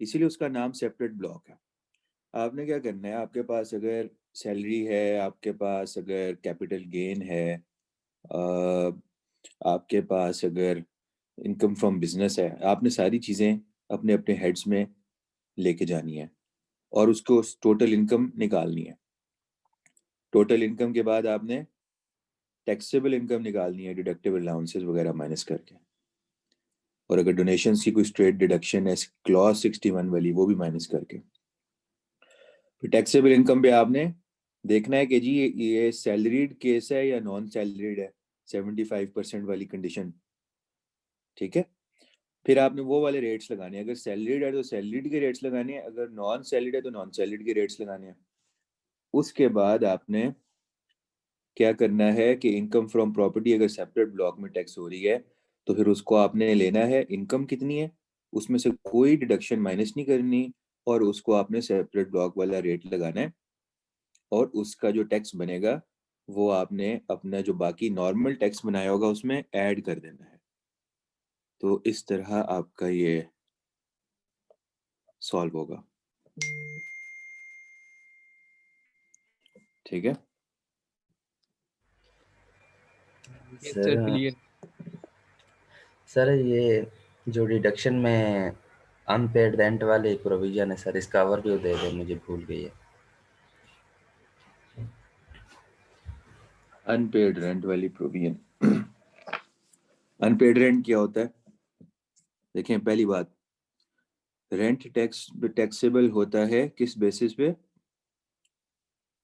इसीलिए उसका नाम सेपरेट ब्लॉक है। आपने क्या करना है, आपके पास अगर सैलरी है, आपके पास अगर कैपिटल गेन है, आपके पास अगर इनकम फ्रॉम बिजनेस है, आपने सारी चीज़ें अपने अपने हेड्स में लेके जानी है और उसको टोटल इनकम निकालनी है। टोटल इनकम के बाद आपने टैक्सेबल इनकम निकालनी है, डिडक्टेबल अलाउंसेस वगैरह माइनस करके। और अगर डोनेशन की कोई स्ट्रेट डिडक्शन है क्लॉज 61 वाली, वो भी माइनस करके। फिर टैक्सेबल इनकम पे आपने देखना है कि जी ये सैलरीड केस है या नॉन सैलरीड है, 75% वाली कंडीशन। ठीक है, फिर आपने वो वाले रेट्स लगाने हैं। अगर सैलरीड है तो सैलरीड के रेट्स लगाने हैं, अगर नॉन सैलरीड है तो नॉन सैलरीड के रेट्स लगाने हैं। उसके बाद आपने क्या करना है कि इनकम फ्रॉम प्रॉपर्टी अगर सेपरेट ब्लॉक में टैक्स हो रही है तो फिर उसको आपने लेना है, इनकम कितनी है उसमें से कोई डिडक्शन माइनस नहीं करनी, और उसको आपने सेपरेट ब्लॉक वाला रेट लगाना है, और उसका जो टैक्स बनेगा वो आपने अपना जो बाकी नॉर्मल टैक्स बनाया होगा उसमें ऐड कर देना है। तो इस तरह आपका ये सॉल्व होगा। ठीक है yes sir sir, clear. Sir ये जो डिडक्शन में अनपेड रेंट वाली प्रोविजन है सर, इसका ओवरव्यू दे दो, मुझे भूल गई है। अनपेड रेंट वाली प्रोविजन। अनपेड रेंट क्या होता है? देखें, पहली बात, रेंट टैक्स टैक्सेबल होता है किस बेसिस पे?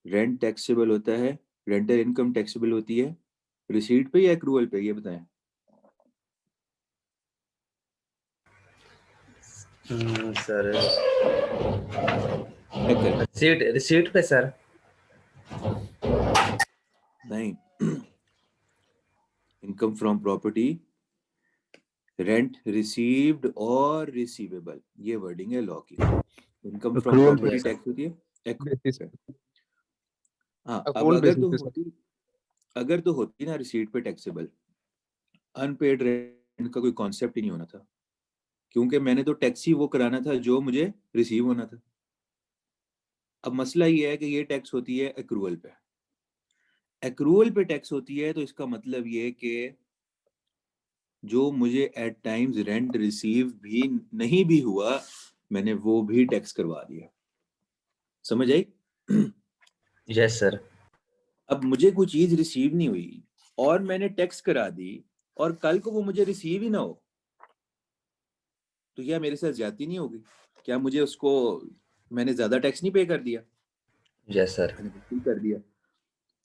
रेंट टैक्सेबल होता है, रेंटल इनकम टैक्सेबल होती है रिसीट पे या एक्रूवल पे, ये बताएं। सर चेक करें। रिसीट रिसीट पे सर। नहीं, income from property, rent received और रिसीवेबल, ये वर्डिंग है लॉ की। Income from accrual property yes tax होती है बेसिस accrual पे। हाँ, अब अक्रूवल बेसिस पे सर। अगर तो होती ना रिसीट पे टैक्सेबल, अनपेड रेंट का कोई कॉन्सेप्ट ही नहीं होना था, क्योंकि मैंने तो टैक्स ही वो कराना था जो मुझे रिसीव होना था। अब मसला ये है कि ये टैक्स होती है एक्रूवल पे। एक्रूवल पे टैक्स होती है तो इसका मतलब ये कि जो मुझे एट टाइम्स रेंट रिसीव भी नहीं भी हुआ, मैंने वो भी टैक्स करवा दिया। समझ आई? Yes sir. अब मुझे कोई चीज रिसीव नहीं हुई और मैंने टैक्स करा दी, और कल को वो मुझे रिसीव ही ना हो, तो क्या मेरे साथ ज्यादती नहीं होगी? क्या मुझे उसको, मैंने ज्यादा टैक्स नहीं पे कर दिया? Yes sir. मैंने बिल्कुल कर दिया।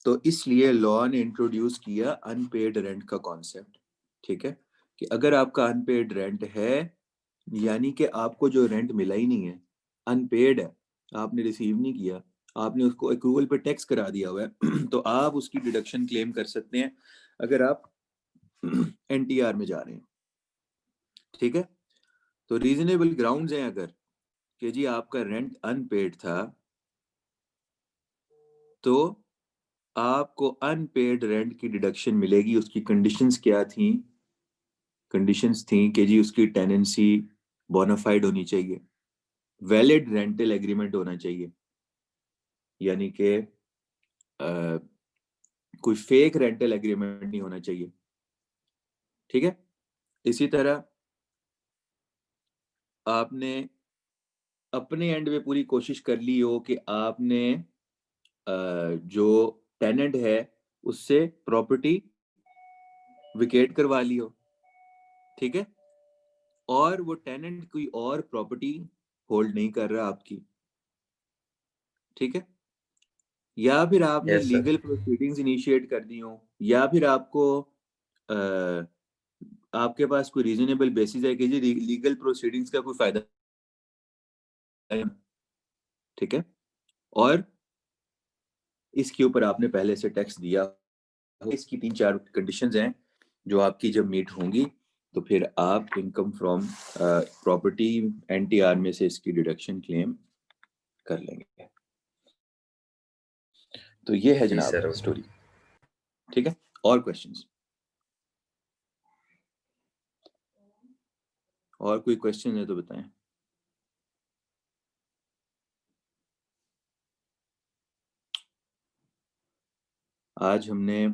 तो इसलिए लॉ ने इंट्रोड्यूस किया अनपेड रेंट का कॉन्सेप्ट। ठीक है, कि अगर आपका अनपेड रेंट है, यानी कि आपको जो रेंट मिला ही नहीं है, अनपेड है, आपने रिसीव नहीं किया, आपने उसको एक्रूवल पे टैक्स करा दिया हुआ है तो आप उसकी डिडक्शन क्लेम कर सकते हैं अगर आप एनटीआर में जा रहे हैं। ठीक है, तो रीजनेबल ग्राउंड्स हैं अगर कि जी आपका रेंट अनपेड था, तो आपको अनपेड रेंट की डिडक्शन मिलेगी। उसकी कंडीशंस क्या थी? कंडीशंस थी कि जी उसकी टेनेंसी बोनाफाइड होनी चाहिए, वैलिड रेंटल एग्रीमेंट होना चाहिए, यानी कि कोई फेक रेंटल एग्रीमेंट नहीं होना चाहिए। ठीक है, इसी तरह आपने अपने एंड में पूरी कोशिश कर ली हो कि आपने जो टेनेंट है उससे प्रॉपर्टी विकेट करवा ली हो। ठीक है, और वो टेनेंट कोई और प्रॉपर्टी होल्ड नहीं कर रहा आपकी। ठीक है, या फिर आपने yes sir. Legal proceedings initiate कर दी हो, या फिर आपको अ, आपके पास कोई रीजनेबल बेसिस है कि जी लीगल प्रोसीडिंग्स का कोई फायदा है। ठीक है, और इसके ऊपर आपने पहले से टैक्स दिया, इसकी 3-4 कंडीशंस हैं जो आपकी जब मीट होंगी तो फिर आप इनकम फ्रॉम प्रॉपर्टी एनटीआर में से इसकी डिडक्शन क्लेम कर लेंगे। तो ये है जी जनाब सर, ओके। स्टोरी। ठीक है, और क्वेश्चंस? और कोई क्वेश्चन है तो बताएं। आज हमने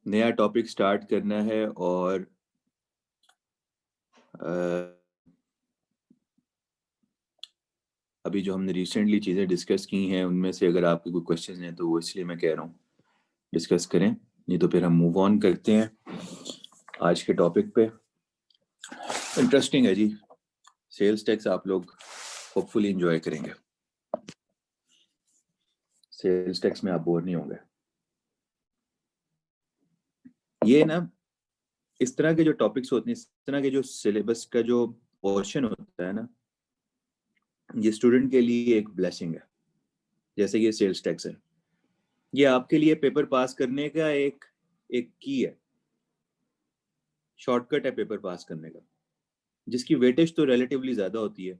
नया टॉपिक स्टार्ट करना है और अभी जो हमने रिसेंटली चीज़ें डिस्कस की हैं उनमें से अगर आपके कोई क्वेश्चन हैं तो वो इसलिए मैं कह रहा हूँ डिस्कस करें, नहीं तो फिर हम मूव ऑन करते हैं आज के टॉपिक पे। इंटरेस्टिंग है जी, सेल्स टैक्स आप लोग होपफुली एंजॉय करेंगे। सेल्स टैक्स में आप बोर नहीं होंगे। ये ना इस तरह के जो टॉपिक्स होते हैं, इस तरह के जो सिलेबस का जो पोर्शन होता है ना, ये स्टूडेंट के लिए एक ब्लेसिंग है। जैसे ये सेल्स टैक्स है, ये आपके लिए पेपर पास करने का एक की है, शॉर्टकट है पेपर पास करने का, जिसकी वेटेज तो रिलेटिवली ज्यादा होती है,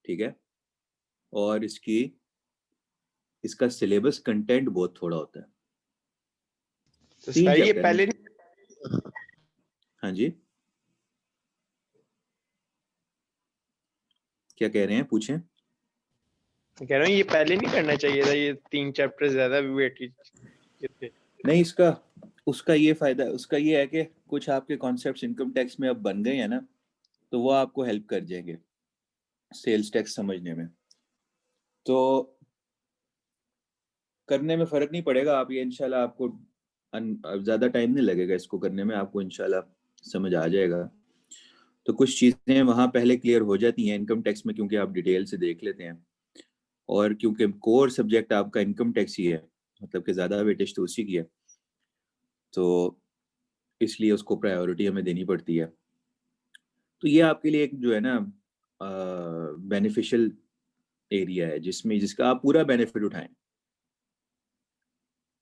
ठीक है, और इसका सिलेबस कंटेंट बहुत थोड़ा होता है। तो 3 सर ये चैप्टर पहले हैं। हाँ जी, क्या कह रहे हैं, पूछें। कह रहा हूँ ये पहले नहीं करना चाहिए था, ये 3 चैप्टर ज्यादा वेटेज थे। नहीं, इसका उसका ये फायदा, उसका ये है कि कुछ आपके कॉन्सेप्ट्स इनकम टैक्स में अब बन गए हैं ना, तो वो आपको हेल्प कर जाएंगे सेल्स टैक्स समझने में। तो करने में फर्क नहीं पड़ेगा, आप ये इंशाल्लाह आपको ज़्यादा टाइम नहीं लगेगा इसको करने में, आपको इंशाल्लाह समझ आ जाएगा। तो कुछ चीज़ें वहाँ पहले क्लियर हो जाती हैं इनकम टैक्स में, क्योंकि आप डिटेल से देख लेते हैं, और क्योंकि कोर सब्जेक्ट आपका इनकम टैक्स ही है, मतलब कि ज़्यादा वेटेज तो उसी की है, तो इसलिए उसको प्रायोरिटी हमें देनी पड़ती है। तो ये आपके लिए एक जो है ना बेनिफिशियल एरिया है, जिसका आप पूरा बेनिफिट उठाएं।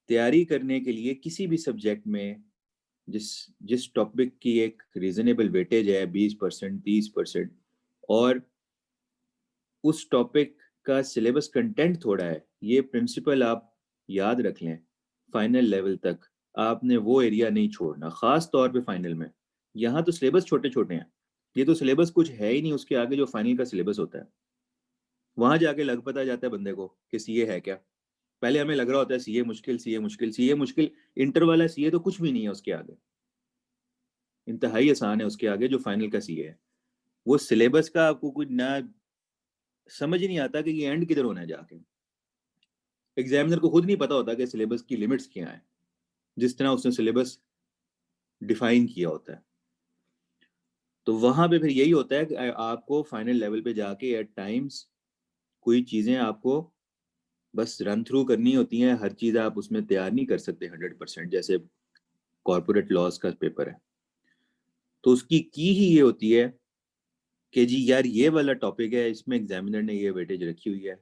तैयारी करने के लिए किसी भी सब्जेक्ट में जिस जिस टॉपिक की एक रीजनेबल वेटेज है 20%, 30%, और उस टॉपिक का सिलेबस कंटेंट थोड़ा है, ये प्रिंसिपल आप याद रख लें। फाइनल लेवल तक आपने वो एरिया नहीं छोड़ना, खास तौर पे फाइनल में। यहाँ तो सिलेबस छोटे छोटे हैं, ये तो सिलेबस कुछ है ही नहीं उसके आगे जो फाइनल का सिलेबस होता है। वहां जाके लग पता जाता है बंदे को कि सीए है क्या। पहले हमें लग रहा होता है सीए मुश्किल, सीए मुश्किल, सीए मुश्किल। इंटर वाला सीए तो कुछ भी नहीं है उसके आगे, इंतहाई आसान है उसके आगे जो फाइनल का सीए है। वो सिलेबस का आपको कुछ ना समझ ही नहीं आता कि ये एंड किधर होना है जाके। एग्जामिनर को खुद नहीं पता होता कि सिलेबस की लिमिट्स क्या है, जिस तरह उसने सिलेबस डिफाइन किया होता है। तो वहां पे फिर यही होता है कि आपको फाइनल लेवल पे जाके एट टाइम्स कोई चीजें आपको बस रन थ्रू करनी होती हैं। हर चीज आप उसमें तैयार नहीं कर सकते 100%। जैसे कॉर्पोरेट लॉज का पेपर है, तो उसकी की ही ये होती है कि जी यार ये वाला टॉपिक है, इसमें एग्जामिनर ने ये वेटेज रखी हुई है,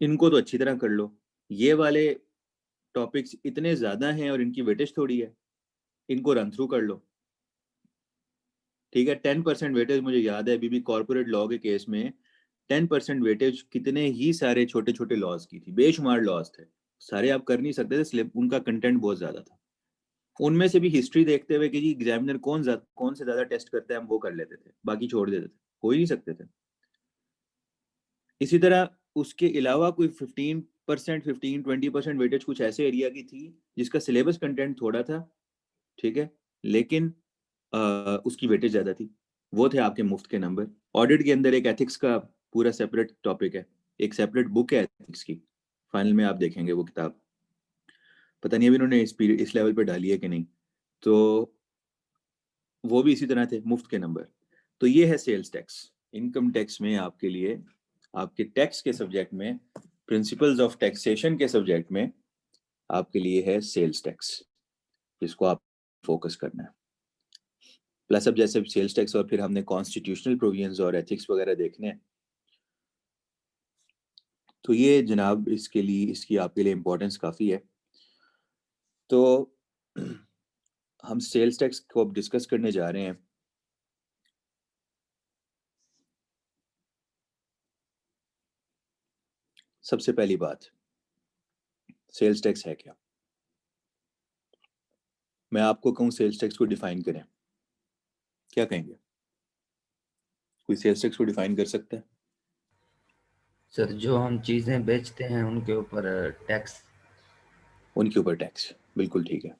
इनको तो अच्छी तरह कर लो। ये वाले टॉपिक्स इतने ज्यादा हैं और इनकी वेटेज थोड़ी है, इनको रन थ्रू कर लो। ठीक है, 10% वेटेज, मुझे याद है अभी भी कॉर्पोरेट लॉ के केस में 10% वेटेज कितने ही सारे छोटे छोटे लॉज की थी, बेशुमार लॉज थे, सारे आप कर नहीं सकते थे, स्लिप उनका कंटेंट बहुत ज्यादा था। उनमें से भी हिस्ट्री देखते हुए कि जी एग्जामिनर कौन से ज्यादा टेस्ट करते हैं, हम वो कर लेते थे, बाकी छोड़ देते थे, हो ही नहीं सकते थे। इसी तरह उसके अलावा कोई 15%, 15-20% वेटेज कुछ ऐसे एरिया की थी जिसका सिलेबस कंटेंट थोड़ा था, ठीक है, लेकिन उसकी वेटेज ज्यादा थी। वो थे आपके मुफ्त के नंबर। ऑडिट के अंदर एक एथिक्स का पूरा सेपरेट टॉपिक है, एक सेपरेट बुक है एथिक्स की, फाइनल में आप देखेंगे वो किताब। पता नहीं अभी उन्होंने इस लेवल पे डाली है कि नहीं, तो वो भी इसी तरह थे मुफ्त के नंबर। तो ये है सेल्स टैक्स। इनकम टैक्स में आपके लिए, आपके टैक्स के सब्जेक्ट में, प्रिंसिपल्स ऑफ टैक्सेशन के सब्जेक्ट में आपके लिए है सेल्स टैक्स, जिसको आप फोकस करना है। प्लस अब जैसे सेल्स टैक्स और फिर हमने कॉन्स्टिट्यूशनल प्रोविजंस और एथिक्स वगैरह देखने हैं, तो ये जनाब इसके लिए, इसकी आपके लिए इम्पोर्टेंस काफ़ी है। तो हम सेल्स टैक्स को अब डिस्कस करने जा रहे हैं। सबसे पहली बात, सेल्स टैक्स है क्या। मैं आपको कहूँ सेल्स टैक्स को डिफाइन करें, क्या कहेंगे? कोई सेल्स टैक्स को डिफाइन कर सकता है? सर जो हम चीज़ें बेचते हैं उनके ऊपर टैक्स उनके ऊपर टैक्स, बिल्कुल ठीक है।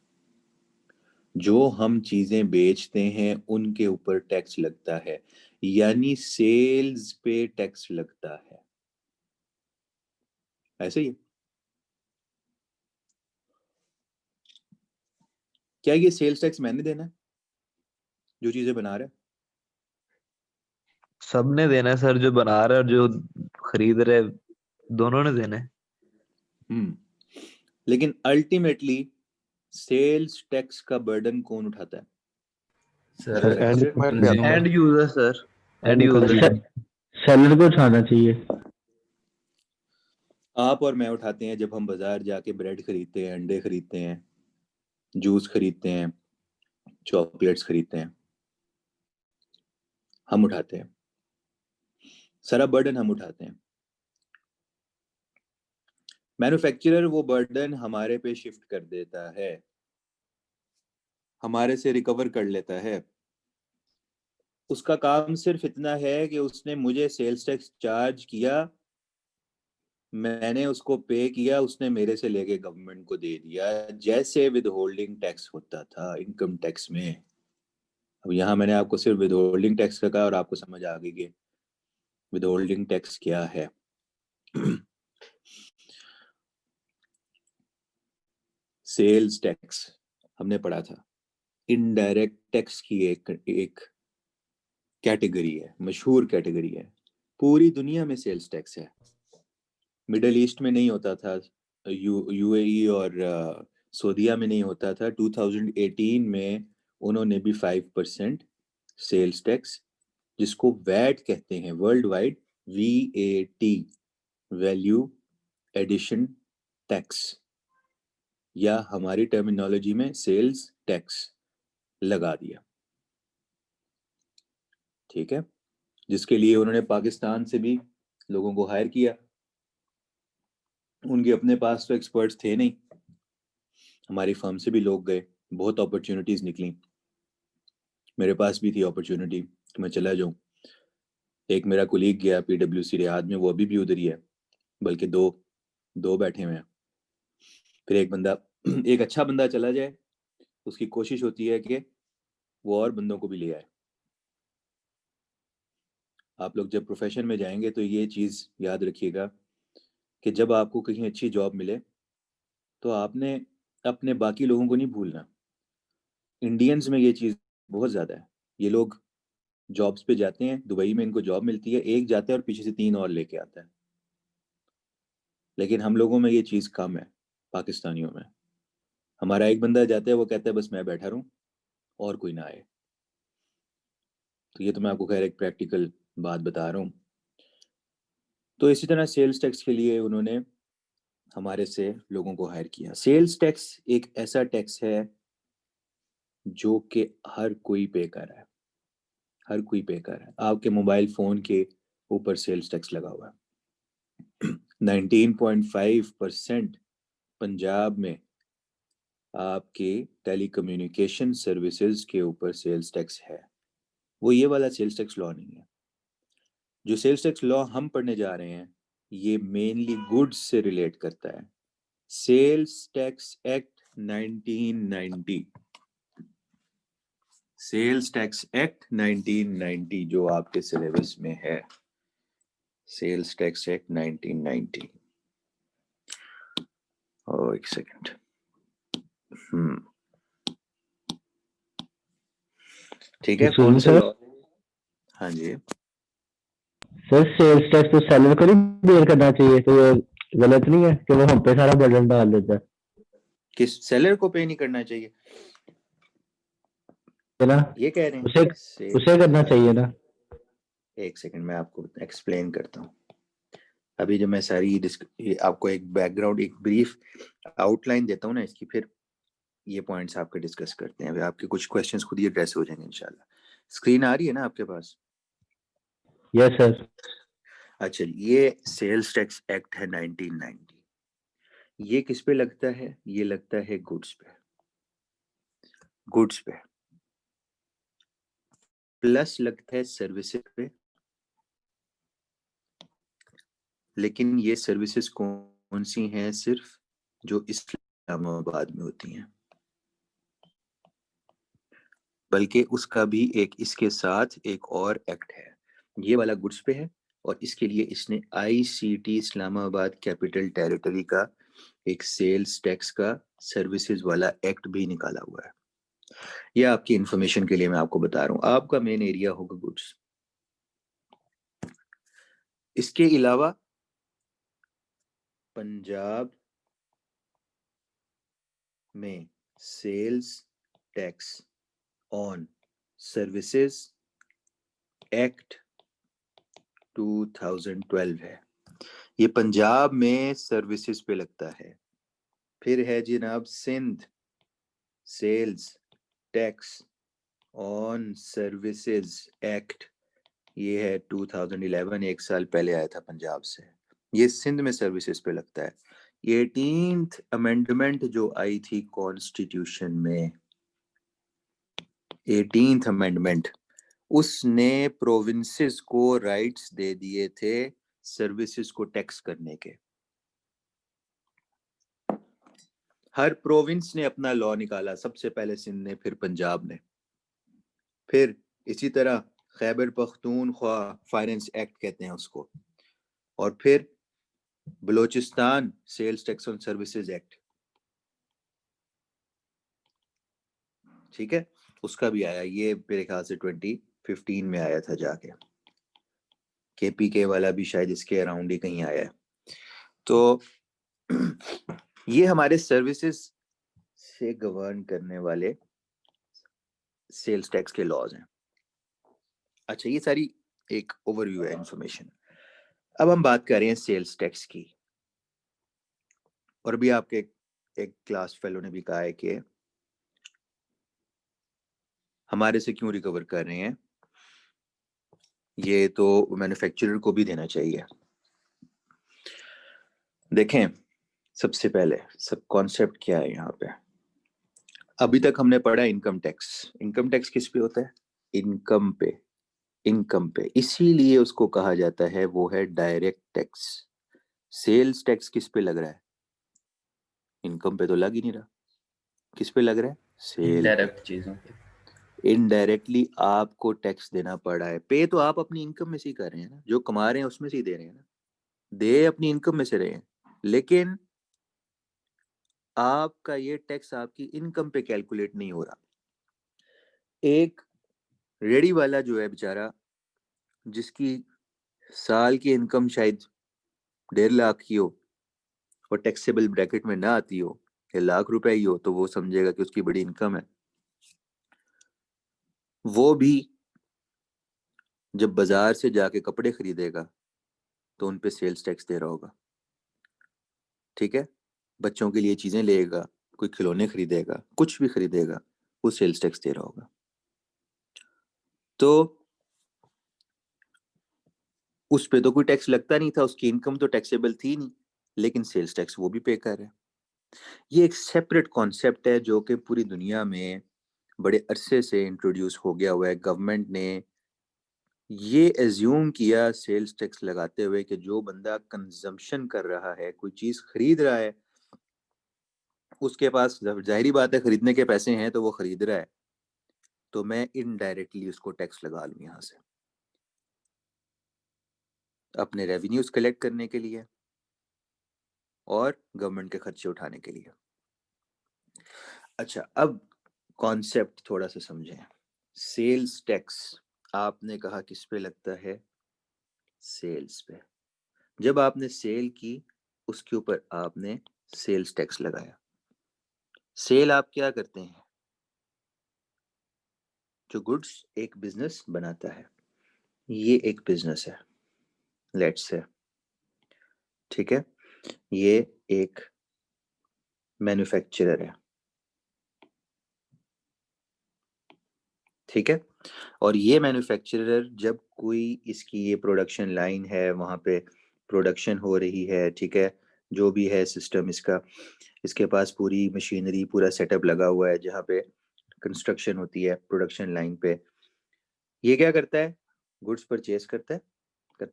जो हम चीजें बेचते हैं उनके ऊपर टैक्स लगता है, यानी सेल्स पे टैक्स लगता है, ऐसे ही। क्या ये सेल्स टैक्स मैंने देना है जो चीजें बना रहा है? सबने देना है सर, जो बना रहा है और जो खरीद रहे, दोनों ने देना है। लेकिन अल्टीमेटली सेल्स टैक्स का बर्डन कौन उठाता है? Sir manufacturer. And user sir, and user. Seller को उठाना चाहिए। आप और मैं उठाते हैं जब हम बाजार जाके ब्रेड खरीदते हैं, अंडे खरीदते हैं, जूस खरीदते हैं, चॉकलेट्स खरीदते हैं, हम उठाते हैं, सारा बर्डन हम उठाते हैं। मैन्युफैक्चरर वो बर्डन हमारे पे शिफ्ट कर देता है, हमारे से रिकवर कर लेता है। उसका काम सिर्फ इतना है कि उसने मुझे सेल्स टैक्स चार्ज किया, मैंने उसको पे किया, उसने मेरे से लेके गवर्नमेंट को दे दिया, जैसे विद होल्डिंग टैक्स होता था इनकम टैक्स में। अब यहाँ मैंने आपको सिर्फ विद होल्डिंग टैक्स का कहा और आपको समझ आ गई कि विद होल्डिंग टैक्स क्या है। सेल्स टैक्स हमने पढ़ा था, इनडायरेक्ट टैक्स की एक कैटेगरी है, मशहूर कैटेगरी है। पूरी दुनिया में सेल्स टैक्स है। मिडल ईस्ट में नहीं होता था, यूएई और सऊदीया में नहीं होता था। 2018 में उन्होंने भी 5% सेल्स टैक्स, जिसको वैट कहते हैं, world wide VAT, value addition tax, या हमारी टर्मिनोलॉजी में सेल्स टैक्स लगा दिया, ठीक है। जिसके लिए उन्होंने पाकिस्तान से भी लोगों को हायर किया। उनके अपने पास तो एक्सपर्ट्स थे नहीं, हमारी फर्म से भी लोग गए, बहुत अपॉर्चुनिटीज निकली। मेरे पास भी थी अपॉर्चुनिटी कि मैं चला जाऊं। एक मेरा कोलीग गया PwC रियाद में, वो अभी भी उधर ही है, बल्कि दो बैठे हुए हैं। फिर एक बंदा, एक अच्छा बंदा चला जाए, उसकी कोशिश होती है कि वो और बंदों को भी ले आए। आप लोग जब प्रोफेशन में जाएंगे तो ये चीज़ याद रखिएगा कि जब आपको कहीं अच्छी जॉब मिले तो आपने अपने बाकी लोगों को नहीं भूलना। इंडियंस में ये चीज़ बहुत ज़्यादा है। ये लोग जॉब्स पे जाते हैं, दुबई में इनको जॉब मिलती है, एक जाता है और पीछे से 3 और लेके आता है। लेकिन हम लोगों में ये चीज़ कम है, पाकिस्तानियों में। हमारा एक बंदा जाता है, वो कहता है बस मैं बैठा रहूं और कोई ना आए। तो ये तो मैं आपको खैर एक प्रैक्टिकल बात बता रहा हूँ। तो इसी तरह सेल्स टैक्स के लिए उन्होंने हमारे से लोगों को हायर किया। सेल्स टैक्स एक ऐसा टैक्स है जो कि हर कोई पे कर रहा है, हर कोई पे कर रहा है। आपके मोबाइल फ़ोन के ऊपर सेल्स टैक्स लगा हुआ है। 19.5% पंजाब में आपके टेलीकम्युनिकेशन सर्विसेज के ऊपर सेल्स टैक्स है। वो ये वाला सेल्स टैक्स लॉ नहीं है। जो सेल्स टैक्स लॉ हम पढ़ने जा रहे हैं ये मेनली गुड्स से रिलेट करता है। Sales tax act 1990, sales tax act 1990 जो आपके सिलेबस में है, सेल्स टैक्स एक्ट 1990। और एक सेकंड, ठीक है। कौन सा लॉ? हाँ जी सर सेल्स टैक्स तो सेलर को नहीं बेयर करना चाहिए, तो ये गलत नहीं है कि वो हम पे सारा बर्डन डाल देता है? किस सेलर को पे नहीं करना चाहिए है ना, ये कह रहे उसे हैं? उसे करना चाहिए ना। एक सेकंड मैं आपको एक्सप्लेन करता हूँ। अभी जब मैं सारी आपको एक बैकग्राउंड, एक ब्रीफ आउटलाइन देता हूँ ना इसकी, फिर ये पॉइंट्स आपके डिस्कस करते हैं। आपके कुछ क्वेश्चंस खुद ही एड्रेस हो जाएंगे इंशाल्लाह। स्क्रीन आ रही है ना आपके पास? Yes sir. अच्छा, ये सेल्स टैक्स एक्ट है 1990। ये किस पे लगता है? ये लगता है गुड्स पे, गुड्स पे, प्लस लगता है सर्विसेज पे। लेकिन ये सर्विसेज कौन सी हैं? सिर्फ जो इस इस्लामाबाद में होती हैं, बल्कि उसका भी एक इसके साथ एक और एक्ट है, ये वाला गुड्स पे है, और इसके लिए इसने ICT इस्लामाबाद कैपिटल टेरिटरी का एक सेल्स टैक्स का सर्विसेज वाला एक्ट भी निकाला हुआ है। ये आपकी इंफॉर्मेशन के लिए मैं आपको बता रहा हूँ। आपका मेन एरिया होगा गुड्स। इसके अलावा पंजाब में sales tax on services act 2012 है, ये पंजाब में सर्विसेज पे लगता है। फिर है जनाब Sindh sales tax on services act, ये है 2011, एक साल पहले आया था पंजाब से, ये सिंध में सर्विसेज पे लगता है। 18th अमेंडमेंट जो आई थी कॉन्स्टिट्यूशन में, 18th अमेंडमेंट, उसने प्रोविंसेस को राइट्स दे दिए थे सर्विसेज को टैक्स करने के। हर प्रोविंस ने अपना लॉ निकाला, सबसे पहले सिंध ने, फिर पंजाब ने, फिर इसी तरह खैबर पख्तूनख्वा फाइनेंस एक्ट कहते हैं उसको, और फिर Balochistan sales tax on services act, ठीक है, उसका भी आया, ये मेरे ख्याल से 2015 में आया था जाके। KPK वाला भी शायद इसके अराउंड ही कहीं आया है। तो ये हमारे सर्विसेज से गवर्न करने वाले सेल्स टैक्स के लॉज हैं। अच्छा, ये सारी एक ओवरव्यू है इंफॉर्मेशन। अब हम बात कर रहे हैं सेल्स टैक्स की, और भी आपके एक क्लास फेलो ने भी कहा है कि हमारे से क्यों रिकवर कर रहे हैं, ये तो मैन्युफैक्चरर को भी देना चाहिए। देखें, सबसे पहले सब कॉन्सेप्ट क्या है यहाँ पे। अभी तक हमने पढ़ा इनकम टैक्स। इनकम टैक्स किस पे होता है? इनकम पे, इनकम पे, इसीलिए उसको कहा जाता है वो है डायरेक्ट टैक्स। सेल्स टैक्स किस पे लग रहा है? इनकम पे तो लग ही नहीं रहा, किस पे लग रहा है? सेल। डायरेक्ट चीजों पे इनडायरेक्टली आपको टैक्स देना पड़ रहा है। पे तो आप अपनी इनकम में से ही कर रहे हैं ना, जो कमा रहे हैं उसमें से ही दे रहे हैं ना, दे अपनी इनकम में से रहे हैं, लेकिन आपका ये टैक्स आपकी इनकम पे कैलकुलेट नहीं हो रहा। एक रेडी वाला जो है बेचारा, जिसकी साल की इनकम शायद 1.5 लाख की हो और टैक्सेबल ब्रैकेट में ना आती हो, या लाख रुपए ही हो, तो वो समझेगा कि उसकी बड़ी इनकम है। वो भी जब बाजार से जाके कपड़े खरीदेगा तो उन पे सेल्स टैक्स दे रहा होगा, ठीक है। बच्चों के लिए चीजें लेगा, कोई खिलौने खरीदेगा, कुछ भी खरीदेगा, वो सेल्स टैक्स दे रहा होगा। तो उस पे तो कोई टैक्स लगता नहीं था, उसकी इनकम तो टैक्सेबल थी नहीं, लेकिन सेल्स टैक्स वो भी पे कर रहा है। ये एक सेपरेट कॉन्सेप्ट है जो कि पूरी दुनिया में बड़े अरसे से इंट्रोड्यूस हो गया हुआ है। गवर्नमेंट ने ये एज्यूम किया सेल्स टैक्स लगाते हुए कि जो बंदा कंजम्पशन कर रहा है, कोई चीज खरीद रहा है, उसके पास जाहिर बात है खरीदने के पैसे हैं तो वो खरीद रहा है, तो मैं इनडायरेक्टली उसको टैक्स लगा लूं यहाँ से अपने रेवेन्यूज कलेक्ट करने के लिए और गवर्नमेंट के खर्चे उठाने के लिए। अच्छा, अब कॉन्सेप्ट थोड़ा सा समझें। सेल्स टैक्स आपने कहा किस पे लगता है? सेल्स पे। जब आपने सेल की, उसके ऊपर आपने सेल्स टैक्स लगाया। सेल आप क्या करते हैं? जो गुड्स एक बिजनेस बनाता है, ये एक बिजनेस है, लेट्स से, ठीक है, ये एक मैन्युफैक्चरर है, ठीक है, और ये मैन्युफैक्चरर जब कोई इसकी ये प्रोडक्शन लाइन है, वहाँ पे प्रोडक्शन हो रही है, ठीक है, जो भी है सिस्टम इसका, इसके पास पूरी मशीनरी, पूरा सेटअप लगा हुआ है जहाँ पे कंस्ट्रक्शन होती है प्रोडक्शन लाइन पे, ये क्या करता है? गुड्स परचेज करता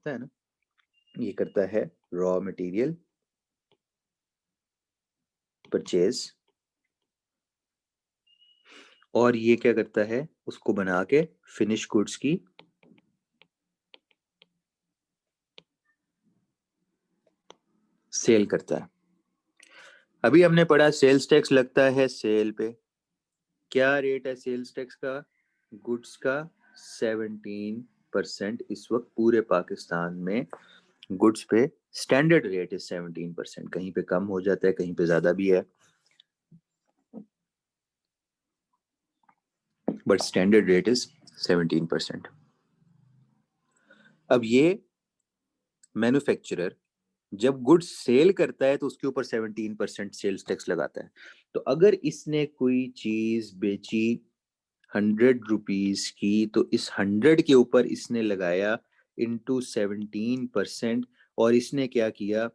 है ना, ये करता है रॉ मटेरियल परचेज, और ये क्या करता है, उसको बना के फिनिश गुड्स की सेल करता है। अभी हमने पढ़ा सेल्स टैक्स लगता है सेल पे। क्या रेट है सेल्स टैक्स का? गुड्स का 17% इस वक्त पूरे पाकिस्तान में गुड्स पे स्टैंडर्ड रेट है 17%। कहीं पे कम हो जाता है, कहीं पे ज्यादा भी है, बट स्टैंडर्ड रेट इज 17%। अब ये मैन्युफैक्चरर जब गुड्स सेल करता है तो उसके ऊपर 17% सेल्स टैक्स लगाता है। तो अगर इसने कोई चीज बेची 100 रुपीज की, तो इस 100 के ऊपर इसने लगाया इंटू 17%, और इसने क्या किया,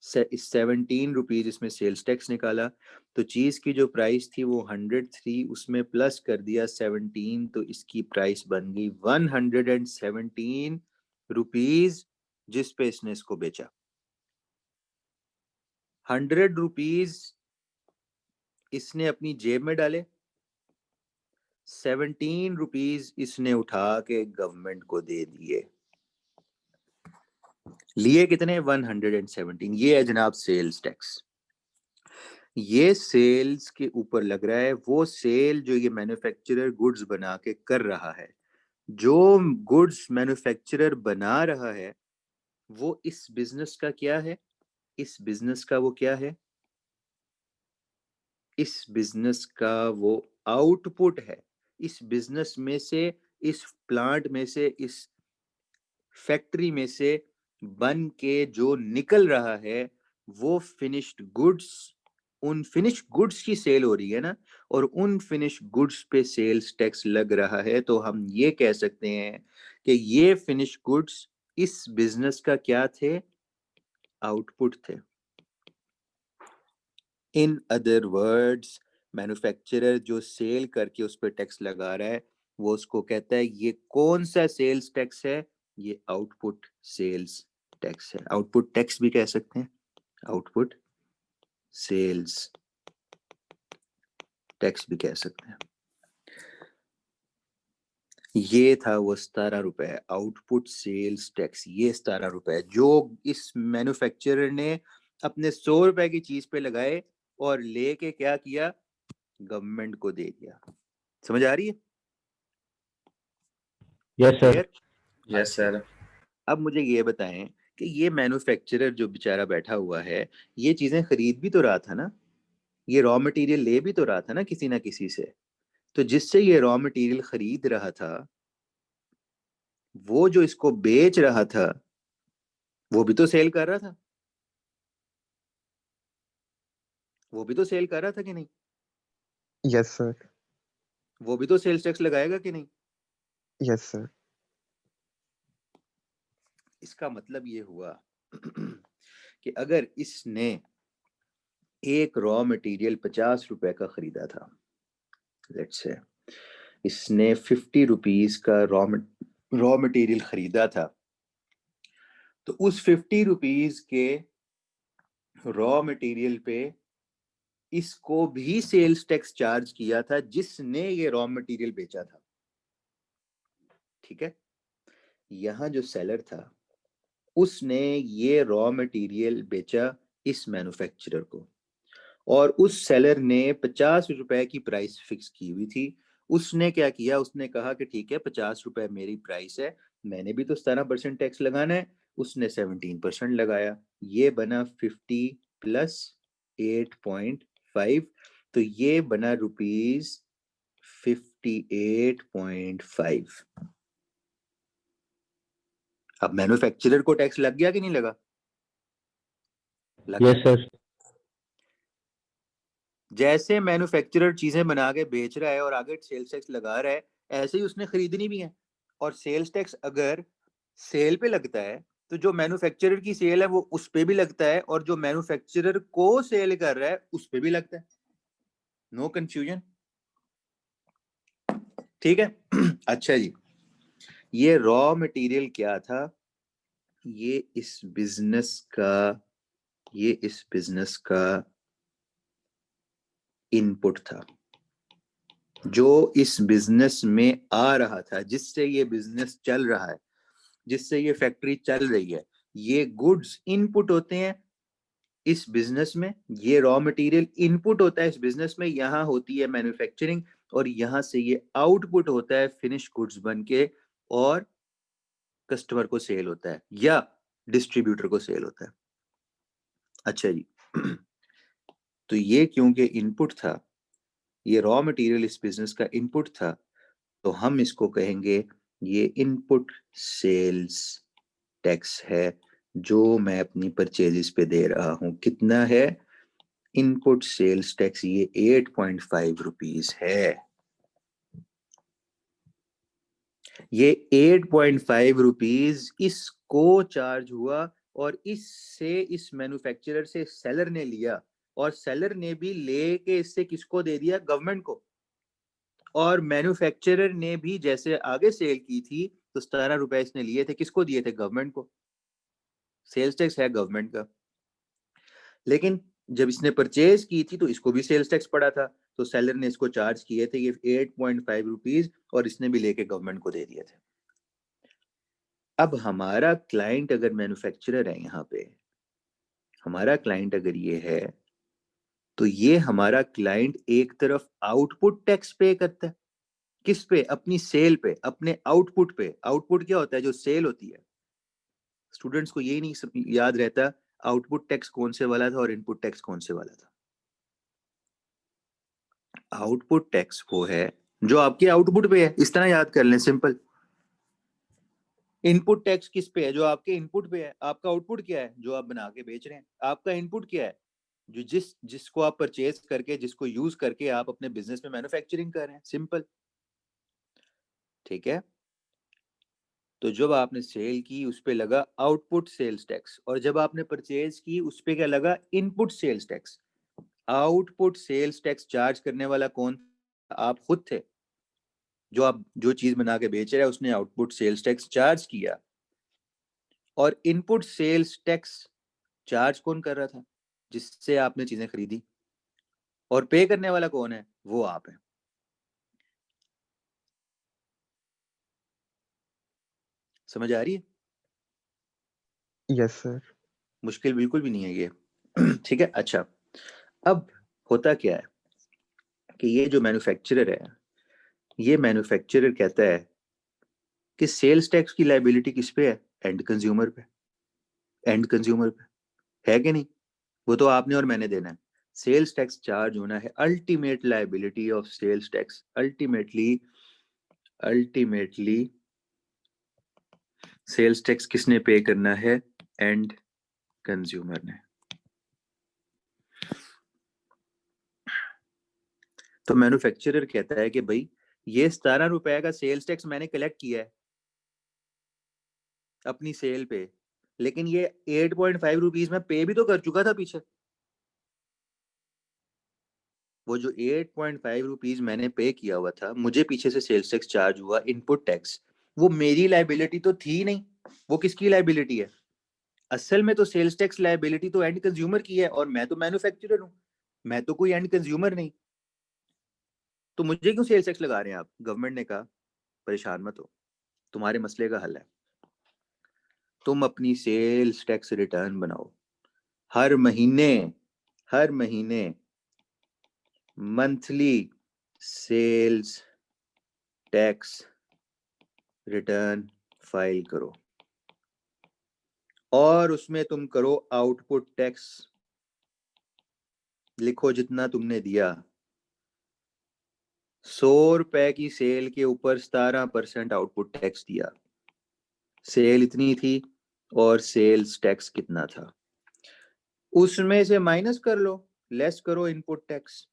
17 रुपीज इसमें सेल्स टैक्स निकाला। तो चीज की जो प्राइस थी वो 100 थी, उसमें प्लस कर दिया 17, तो इसकी प्राइस बन गई 117 रुपीज, जिस पे इसने इसको बेचा। 100 रुपीज इसने अपनी जेब में डाले, 17 रुपीज इसने उठा के गवर्नमेंट को दे दिए। लिए कितने? 117। ये है जनाब सेल्स टैक्स। ये सेल्स के ऊपर लग रहा है, वो सेल जो ये मैन्युफैक्चरर गुड्स बना के कर रहा है। जो गुड्स मैन्युफैक्चरर बना रहा है वो इस बिजनेस का क्या है? इस बिजनेस का वो क्या है? इस बिजनेस का वो आउटपुट है। इस बिजनेस में से, इस प्लांट में से, इस फैक्ट्री में से बन के जो निकल रहा है वो फिनिश्ड गुड्स, उन फिनिश गुड्स की सेल हो रही है ना, और उन फिनिश गुड्स पे सेल्स टैक्स लग रहा है। तो हम ये कह सकते हैं कि ये फिनिश गुड्स इस बिजनेस का क्या थे? आउटपुट थे। इन अदर वर्ड्स, मैन्युफैक्चरर जो सेल करके उस पर टैक्स लगा रहा है वो उसको कहता है ये कौन सा सेल्स टैक्स है? ये आउटपुट सेल्स टैक्स है। आउटपुट टैक्स भी कह सकते हैं, आउटपुट सेल्स टैक्स भी कह सकते हैं। ये था वो 17 रुपए, आउटपुट सेल्स टैक्स। ये 17 रुपए जो इस मैन्युफैक्चरर ने अपने 100 रुपए की चीज पे लगाए और लेके क्या किया? गवर्नमेंट को दे दिया। समझ आ रही है? Yes sir. Clear? Yes sir. अब मुझे ये बताएं कि ये मैन्युफैक्चरर जो बेचारा बैठा हुआ है, ये चीजें खरीद भी तो रहा था ना, ये रॉ मटेरियल ले भी तो रहा था ना किसी ना किसी से। तो जिससे ये रॉ मटेरियल खरीद रहा था, वो जो इसको बेच रहा था, वो भी तो सेल कर रहा था। वो भी तो सेल कर रहा था कि नहीं? Yes sir. वो भी तो सेल्स टैक्स लगाएगा कि नहीं? Yes sir. इसका मतलब ये हुआ कि अगर इसने एक रॉ मटेरियल 50 रुपए का खरीदा था, लेट्स से इसने 50 रुपीज का रॉ मटेरियल खरीदा था, तो उस 50 रुपीज के रॉ मटेरियल पे इसको भी सेल्स टैक्स चार्ज किया था जिसने ये रॉ मटेरियल बेचा था। ठीक है? यहां जो सेलर था उसने ये रॉ मटेरियल बेचा इस मैन्युफैक्चरर को, और उस सेलर ने 50 रुपए की प्राइस फिक्स की हुई थी। उसने क्या किया? उसने कहा कि ठीक है 50 रुपए मेरी प्राइस है, मैंने भी तो 17% टैक्स लगाना है। उसने 17% लगाया, ये बना 50 प्लस 8.5, तो ये बना ₹58.5। अब मैन्युफैक्चरर को टैक्स लग गया कि नहीं लगा? लग यस गया। सर। जैसे मैन्युफैक्चरर चीजें बना के बेच रहा है और आगे सेल्स टैक्स लगा रहा है, ऐसे ही उसने खरीदनी भी है। और सेल्स टैक्स अगर सेल पे लगता है तो जो मैन्युफैक्चरर की सेल है वो उस पे भी लगता है, और जो मैन्युफैक्चरर को सेल कर रहा है उस पे भी लगता है। No confusion? ठीक है? अच्छा जी, ये रॉ मटेरियल क्या था? ये इस बिजनेस का इनपुट था जो इस बिजनेस में आ रहा था, जिससे ये बिजनेस चल रहा है, जिससे ये फैक्ट्री चल रही है। ये गुड्स इनपुट होते हैं इस बिजनेस में, ये रॉ मटेरियल इनपुट होता है इस बिजनेस में, यहाँ होती है मैन्युफैक्चरिंग, और यहाँ से ये आउटपुट होता है फिनिश गुड्स बन के, और कस्टमर को सेल होता है या डिस्ट्रीब्यूटर को सेल होता है। अच्छा जी, तो ये क्योंकि इनपुट था, ये रॉ मटेरियल इस बिजनेस का इनपुट था, तो हम इसको कहेंगे ये इनपुट सेल्स टैक्स है जो मैं अपनी परचेजेस पे दे रहा हूं। कितना है इनपुट सेल्स टैक्स? ये 8.5 रुपीज है। ये 8.5 रुपीज इसको चार्ज हुआ, और इससे इस मैन्युफैक्चरर से सेलर ने लिया, और सेलर ने भी लेके इससे किसको दे दिया? गवर्नमेंट को। और मैन्युफैक्चरर ने भी जैसे आगे सेल की थी तो 17 रुपए इसने लिए थे, किसको दिए थे? गवर्नमेंट को। सेल्स टैक्स है गवर्नमेंट का। लेकिन जब इसने परचेज की थी तो इसको भी सेल्स टैक्स पड़ा था, तो सेलर ने इसको चार्ज किए थे ये 8.5 रुपीज, और इसने भी लेके गवर्नमेंट को दे दिए थे। अब हमारा क्लाइंट अगर मैन्युफैक्चरर है, यहाँ पे हमारा क्लाइंट अगर ये है, तो ये हमारा क्लाइंट एक तरफ आउटपुट टैक्स पे करता है। किस पे? अपनी सेल पे, अपने आउटपुट पे। आउटपुट क्या होता है? जो सेल होती है। स्टूडेंट्स को यही नहीं याद रहता आउटपुट टैक्स कौन से वाला था और इनपुट टैक्स कौन से वाला था। आउटपुट टैक्स वो है जो आपके आउटपुट पे है, इस तरह याद कर लें, सिंपल। इनपुट टैक्स किस पे है? जो आपके इनपुट पे है। आपका आउटपुट क्या है? जो आप बना के बेच रहे हैं। आपका इनपुट क्या है? जो जिसको आप परचेज करके, जिसको यूज करके आप अपने बिजनेस में मैन्युफैक्चरिंग कर रहे हैं। सिंपल, ठीक है। तो जब आपने सेल की उस पे लगा आउटपुट सेल्स टैक्स, और जब आपने परचेज की उस पे क्या लगा? Input sales tax. Output sales tax charge करने वाला कौन? आप खुद थे। जो चीज बना के बेच रहा है उसने आउटपुट सेल्स टैक्स चार्ज किया, और इनपुट सेल्स टैक्स चार्ज कौन कर रहा था? जिससे आपने चीजें खरीदी। और पे करने वाला कौन है? वो आप है। समझ आ रही है? Yes, sir. मुश्किल बिल्कुल भी नहीं है ये। ठीक है। अच्छा, अब होता क्या है कि ये जो मैन्युफैक्चरर है, ये मैन्युफैक्चरर कहता है कि सेल्स टैक्स की लायबिलिटी किस पे है? एंड कंज्यूमर पे। एंड कंज्यूमर पे है कि नहीं? वो तो आपने और मैंने देना है। सेल्स टैक्स चार्ज होना है, ultimate liability of sales tax. Ultimately sales tax किसने पे करना है? एंड कंज्यूमर ने। तो मैन्युफैक्चरर कहता है कि भाई ये 17 रुपए का सेल्स टैक्स मैंने कलेक्ट किया है अपनी सेल पे, लेकिन ये 8.5 रुपीज में पे भी तो कर चुका था पीछे। वो जो 8.5 रुपीज मैंने पे किया हुआ था, मुझे पीछे से सेल्स टैक्स चार्ज हुआ, इनपुट टैक्स। वो मेरी लायबिलिटी तो थी नहीं। वो किसकी लायबिलिटी है? असल में तो सेल्स टैक्स लायबिलिटी तो एंड कंज्यूमर की है, और मैं तो मैन्युफैक्चरर हूं, मैं तो कोई एंड कंज्यूमर नहीं। तो मुझे क्यों सेल्स टैक्स लगा रहे हैं आप? गवर्नमेंट ने कहा परेशान मत हो, तुम्हारे मसले का हल है। तुम अपनी सेल्स टैक्स रिटर्न बनाओ। हर महीने monthly sales tax return file करो, और उसमें तुम करो आउटपुट टैक्स। लिखो जितना तुमने दिया। 100 रुपए की सेल के ऊपर 17% आउटपुट टैक्स दिया। सेल इतनी थी, और सेल्स टैक्स कितना था? उसमें से माइनस कर लो, लेस करो इनपुट टैक्स।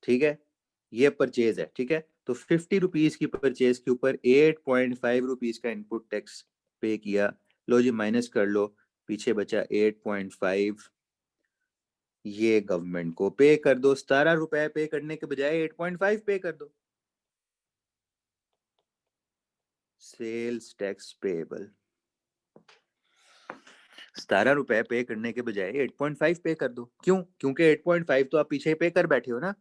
ठीक है, ये परचेज है। ठीक है, तो 50 रुपीज की परचेज के ऊपर 8.5 रुपीज का इनपुट टैक्स पे किया। लो जी, माइनस कर लो, पीछे बचा 8.5। ये गवर्नमेंट को पे कर दो। 17 रुपए पे करने के बजाय 8.5 पे कर दो। Sales tax payable. ₹17 पे करने के बजाय 8.5 पे कर दो। क्यों? क्योंकि 8.5 तो आप पीछे पे कर बैठे हो ना।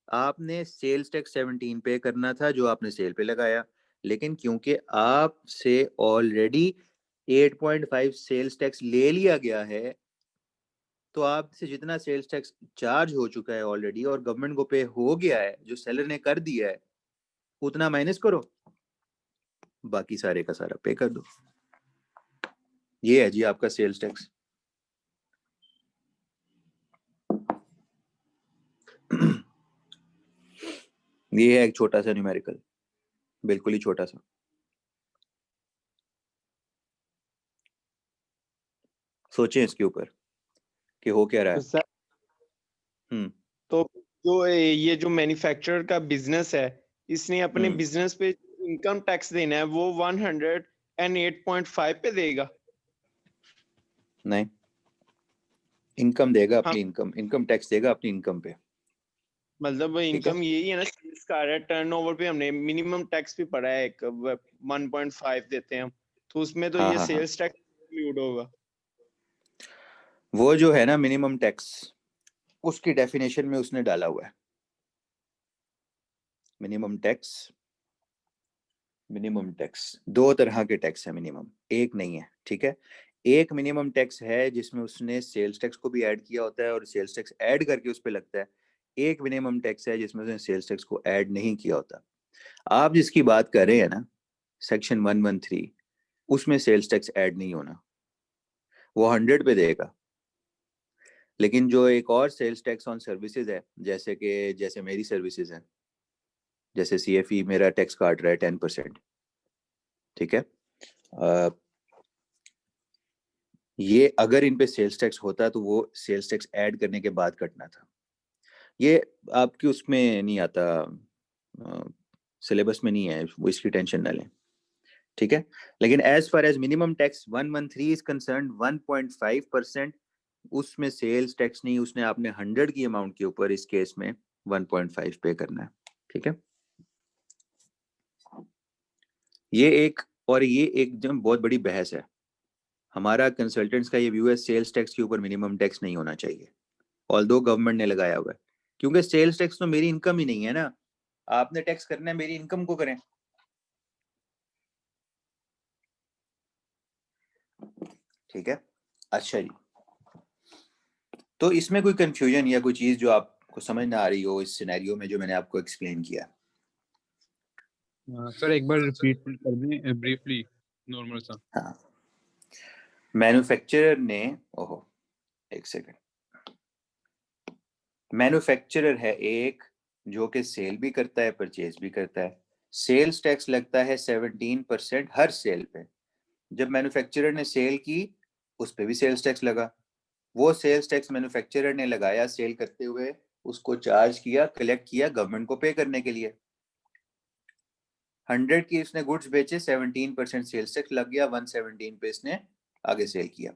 आपने सेल्स टैक्स 17 पे करना था जो आपने सेल पे लगाया, लेकिन क्योंकि आपसे ऑलरेडी 8.5 सेल्स टैक्स ले लिया गया है, तो आपसे जितना सेल्स टैक्स चार्ज हो चुका है ऑलरेडी और गवर्नमेंट को पे हो गया है, जो सेलर ने कर दिया है, उतना माइनस करो, बाकी सारे का सारा पे कर दो। ये है जी आपका सेल्स टैक्स। ये है एक छोटा सा न्यूमेरिकल, बिल्कुल ही छोटा सा। सोचें इसके ऊपर कि हो क्या रहा तो है। सर तो जो ये जो मैन्युफैक्चरर का बिजनेस है, इसने अपने बिजनेस पे इनकम टैक्स देना है वो 108.5 पे देगा? नहीं, इनकम देगा हाँ। अपनी इनकम टैक्स देगा अपनी इनकम पे। मतलब इनकम यही है ना, सेल्स का है, टर्नओवर पे हमने मिनिमम टैक्स भी पढ़ा है, एक 1.5 देते हैं हम, तो उसमें तो हाँ, ये हाँ, सेल्स टैक्स इंक्लूड होगा। वो जो है ना मिनिमम टैक्स, उसकी डेफिनेशन में उसने डाला हुआ है मिनिमम टैक्स। दो तरह के टैक्स है मिनिमम, एक नहीं है, ठीक है। एक मिनिमम टैक्स है जिसमें उसने सेल्स टैक्स को भी ऐड किया होता है और सेल्स टैक्स ऐड करके उस पर लगता है। एक मिनिमम टैक्स है जिसमें उसने सेल्स टैक्स को ऐड नहीं किया होता। आप जिसकी बात कर रहे हैं ना, सेक्शन 113, उसमें सेल्स टैक्स ऐड नहीं होना, वो 100 पे देगा। लेकिन जो एक और सेल्स टैक्स ऑन सर्विसेज है, जैसे मेरी सर्विसेज हैं, जैसे CFE मेरा टैक्स काट रहा है 10%, ठीक है। ये अगर इन पे सेल्स टैक्स होता तो वो सेल्स टैक्स ऐड करने के बाद कटना था। ये आपकी उसमें नहीं आता, सिलेबस में नहीं है, वो इसकी टेंशन ना लें, ठीक है। लेकिन as far as minimum tax 113 is concern, 1.5%, उसमें सेल्स टैक्स नहीं, उसने आपने 100 की अमाउंट के ऊपर इस केस में 1.5 पे करना है, ठीक है। ये एक जो बहुत बड़ी बहस है। हमारा कंसल्टेंट्स का ये व्यू है, सेल्स टैक्स के ऊपर मिनिमम टैक्स नहीं होना चाहिए, ऑल्दो गवर्नमेंट ने लगाया हुआ है, क्योंकि सेल्स टैक्स तो मेरी इनकम ही नहीं है ना। आपने टैक्स करना है मेरी इनकम को करें, ठीक है। अच्छा जी, तो इसमें कोई कंफ्यूजन या कोई चीज जो आपको समझ ना आ रही हो इस सिनेरियो में जो मैंने आपको एक्सप्लेन किया? सर एक बार रिपीट कर दें ब्रीफली, नॉर्मल सा। हाँ, मैन्युफैक्चरर ने, ओहो एक सेकंड, मैन्युफैक्चरर है एक जो कि सेल भी करता है परचेज भी करता है। सेल्स टैक्स लगता है 17% हर सेल पे। जब मैन्युफैक्चरर ने सेल की, उस पे भी सेल्स टैक्स लगा। वो सेल्स टैक्स मैन्युफैक्चरर ने लगाया सेल करते हुए, उसको चार्ज किया, कलेक्ट किया गवर्नमेंट को पे करने के लिए। 100 की इसने गुड्स बेचे, 17% सेल्स टैक्स लग गया, 117 पे इसने आगे सेल किया।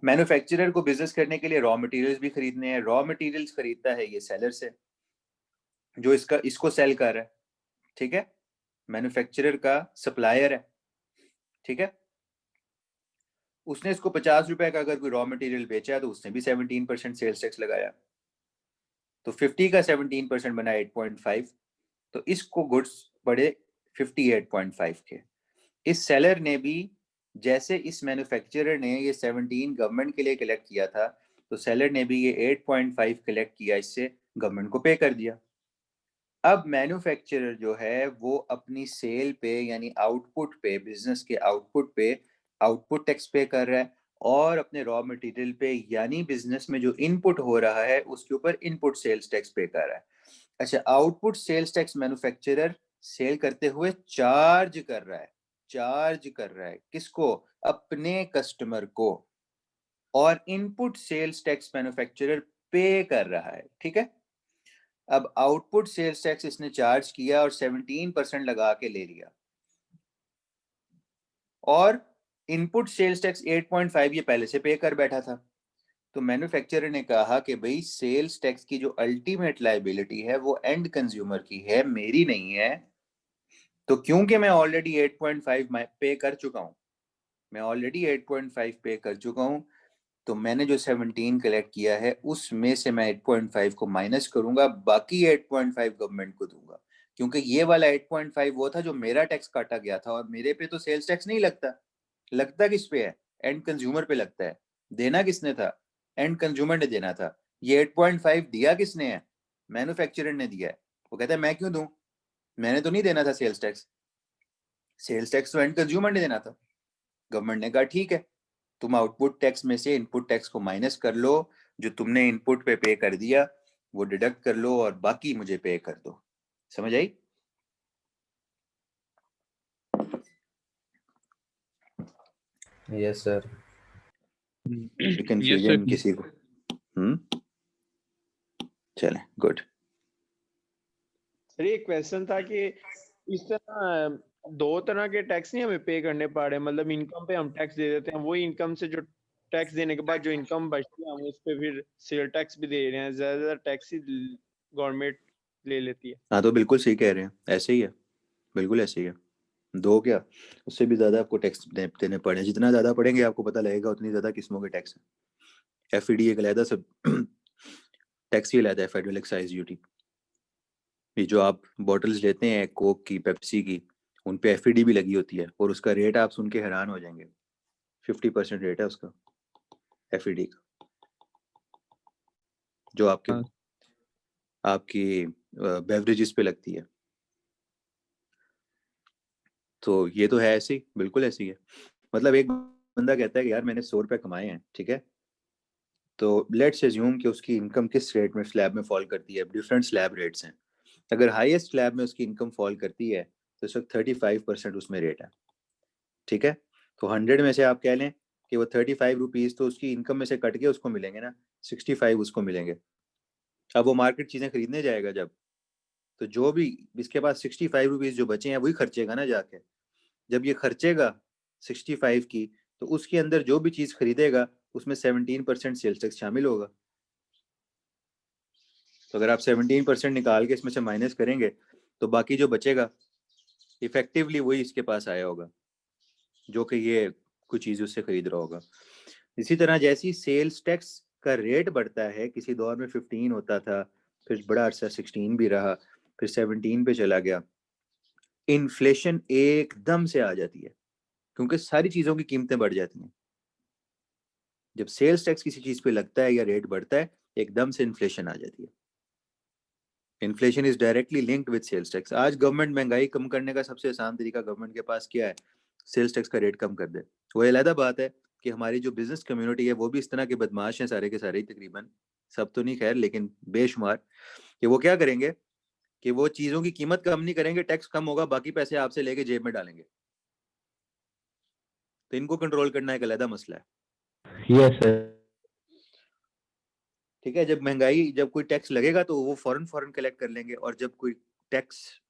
मैन्युफैक्चरर को बिजनेस करने के लिए रॉ मटेरियल्स भी खरीदने हैं। रॉ मटेरियल्स खरीदता है ये सेलर से, जो इसको सेल कर रहा है, ठीक है। मैन्युफैक्चरर का सप्लायर है, ठीक है। उसने इसको 50 रुपए का अगर कोई रॉ मटेरियल बेचा है तो उसने भी 17% सेल्स टैक्स लगाया, तो 50 का 17% बना 8.5, तो इसको गुड्स पड़े 58.5 के। इस सेलर ने भी, जैसे इस मैन्युफैक्चरर ने ये 17 गवर्नमेंट के लिए कलेक्ट किया था, तो सेलर ने भी ये 8.5 कलेक्ट किया, इससे गवर्नमेंट को पे कर दिया। अब मैन्युफैक्चरर जो है वो अपनी सेल पे यानी आउटपुट पे, बिजनेस के आउटपुट पे आउटपुट टैक्स पे कर रहा है, और अपने रॉ मटेरियल पे यानी बिजनेस में जो इनपुट हो रहा है उसके ऊपर इनपुट सेल्स टैक्स पे कर रहा है। अच्छा, output sales tax manufacturer sale करते हुए चार्ज कर रहा है किसको? अपने कस्टमर को, और इनपुट सेल्स टैक्स मैन्युफैक्चरर पे कर रहा है, ठीक है। अब आउटपुट सेल्स टैक्स इसने चार्ज किया और 17% लगा के ले लिया, और इनपुट सेल्स टैक्स 8.5 ये पहले से पे कर बैठा था। तो मैन्युफैक्चरर ने कहा कि भाई सेल्स टैक्स की जो अल्टीमेट लायबिलिटी है वो एंड कंज्यूमर की है, मेरी नहीं है। तो क्योंकि मैं ऑलरेडी 8.5 पे कर चुका हूं, मैं ऑलरेडी 8.5 पे कर चुका हूँ, तो मैंने जो 17 कलेक्ट किया है उसमें से मैं 8.5 को माइनस करूंगा, बाकी 8.5 गवर्नमेंट को दूंगा, क्योंकि ये वाला 8.5 वो था जो मेरा टैक्स काटा गया था, और मेरे पे तो सेल्स टैक्स नहीं लगता। लगता किस पे है? एंड कंज्यूमर पे लगता है। देना किसने था? एंड कंज्यूमर ने देना था। ये 8.5 दिया किसने है? मैन्युफैक्चरर ने दिया है। वो कहता है मैं क्यों दूं, मैंने तो नहीं देना था सेल्स टैक्स। सेल्स टैक्स तो एंड कंज्यूमर ने देना था। गवर्नमेंट ने कहा ठीक है, तुम आउटपुट टैक्स में से इनपुट टैक्स को माइनस कर लो, जो तुमने इनपुट पे कर दिया वो डिडक्ट कर लो, और बाकी मुझे पे कर दो। समझ आई? Yes sir. Yes, confusion sir. किसी को? चले, गुड। सर ये क्वेश्चन था कि इस तरह दो तरह के टैक्स नहीं हमें पे करने पड़ रहे, मतलब इनकम पे हम टैक्स दे देते हैं, वही इनकम से जो टैक्स देने के बाद जो इनकम बचती है हम उस पे फिर सेल टैक्स भी दे रहे हैं, ज्यादातर टैक्स ही गवर्नमेंट ले लेती है। हाँ तो बिल्कुल सही कह रहे हैं, ऐसे ही है, बिल्कुल ऐसे ही है। दो क्या, उससे भी ज्यादा आपको टैक्स देने पड़े, जितना ज्यादा पड़ेंगे आपको पता लगेगा उतनी ज्यादा किस्मों के टैक्स है। एफईडी एक अलहदा सब टैक्स ही अलहदा है, फेडरल एक्साइज ड्यूटी। ये जो आप बॉटल्स लेते हैं कोक की, पेप्सी की, उन पे एफईडी भी लगी होती है, और उसका रेट आप सुन के हैरान हो जाएंगे। 50% रेट है उसका, एफईडी का, जो आपकी बेवरेजेस पे लगती है। तो ये तो है ऐसे ही, बिल्कुल ऐसे ही है। मतलब एक बंदा कहता है कि यार मैंने 100 रुपये कमाए हैं, ठीक है, तो लेट्स एज्यूम कि उसकी इनकम किस रेट में, स्लैब में फॉल करती है। डिफरेंट स्लैब रेट्स हैं। अगर हाईएस्ट स्लैब में उसकी इनकम फॉल करती है तो इस वक्त 35% उसमें रेट है, ठीक है। तो 100 में से आप कह लें कि वो 35 रुपीज़ तो उसकी इनकम में से कट के उसको मिलेंगे ना, 65 उसको मिलेंगे। अब वो मार्केट चीज़ें खरीदने जाएगा जब, तो जो भी इसके पास 65 रुपीज़ जो बचे हैं वही खर्चेगा ना जाके। जब ये खर्चेगा 65 की, तो उसके अंदर जो भी चीज़ खरीदेगा उसमें 17% सेल्स टैक्स शामिल होगा। तो अगर आप 17% निकाल के इसमें से माइनस करेंगे तो बाकी जो बचेगा इफेक्टिवली वही इसके पास आया होगा, जो कि ये कुछ चीज़ उससे खरीद रहा होगा। इसी तरह जैसी सेल्स टैक्स का रेट बढ़ता है, किसी दौर में 15 होता था, फिर बड़ा अरसा 16 भी रहा, फिर 17 पे चला गया, इन्फ्लेशन एकदम से आ जाती है, क्योंकि सारी चीज़ों की कीमतें बढ़ जाती हैं। जब सेल्स टैक्स किसी चीज़ पे लगता है या रेट बढ़ता है, एकदम से इन्फ्लेशन आ जाती है। Inflation is directly linked with sales tax. आज गवर्नमेंट महंगाई कम करने का सबसे आसान तरीका गवर्नमेंट के पास क्या है? सेल्स टैक्स का रेट कम कर दे। वो अलहदा बात है कि हमारी जो बिजनेस कम्युनिटी है वो भी इस तरह के बदमाश हैं, सारे के सारे ही तकरीबन, सब तो नहीं खैर लेकिन बेशुमार, कि वो क्या करेंगे कि वो चीज़ों की कीमत कम नहीं करेंगे, टैक्स कम होगा, बाकी पैसे आपसे लेके जेब में डालेंगे। तो इनको कंट्रोल करना एक अलहदा मसला है। Yes sir. ठीक है, जब महंगाई, जब कोई टैक्स लगेगा तो वो फौरन फौरन कलेक्ट कर लेंगे, और जब कोई टैक्स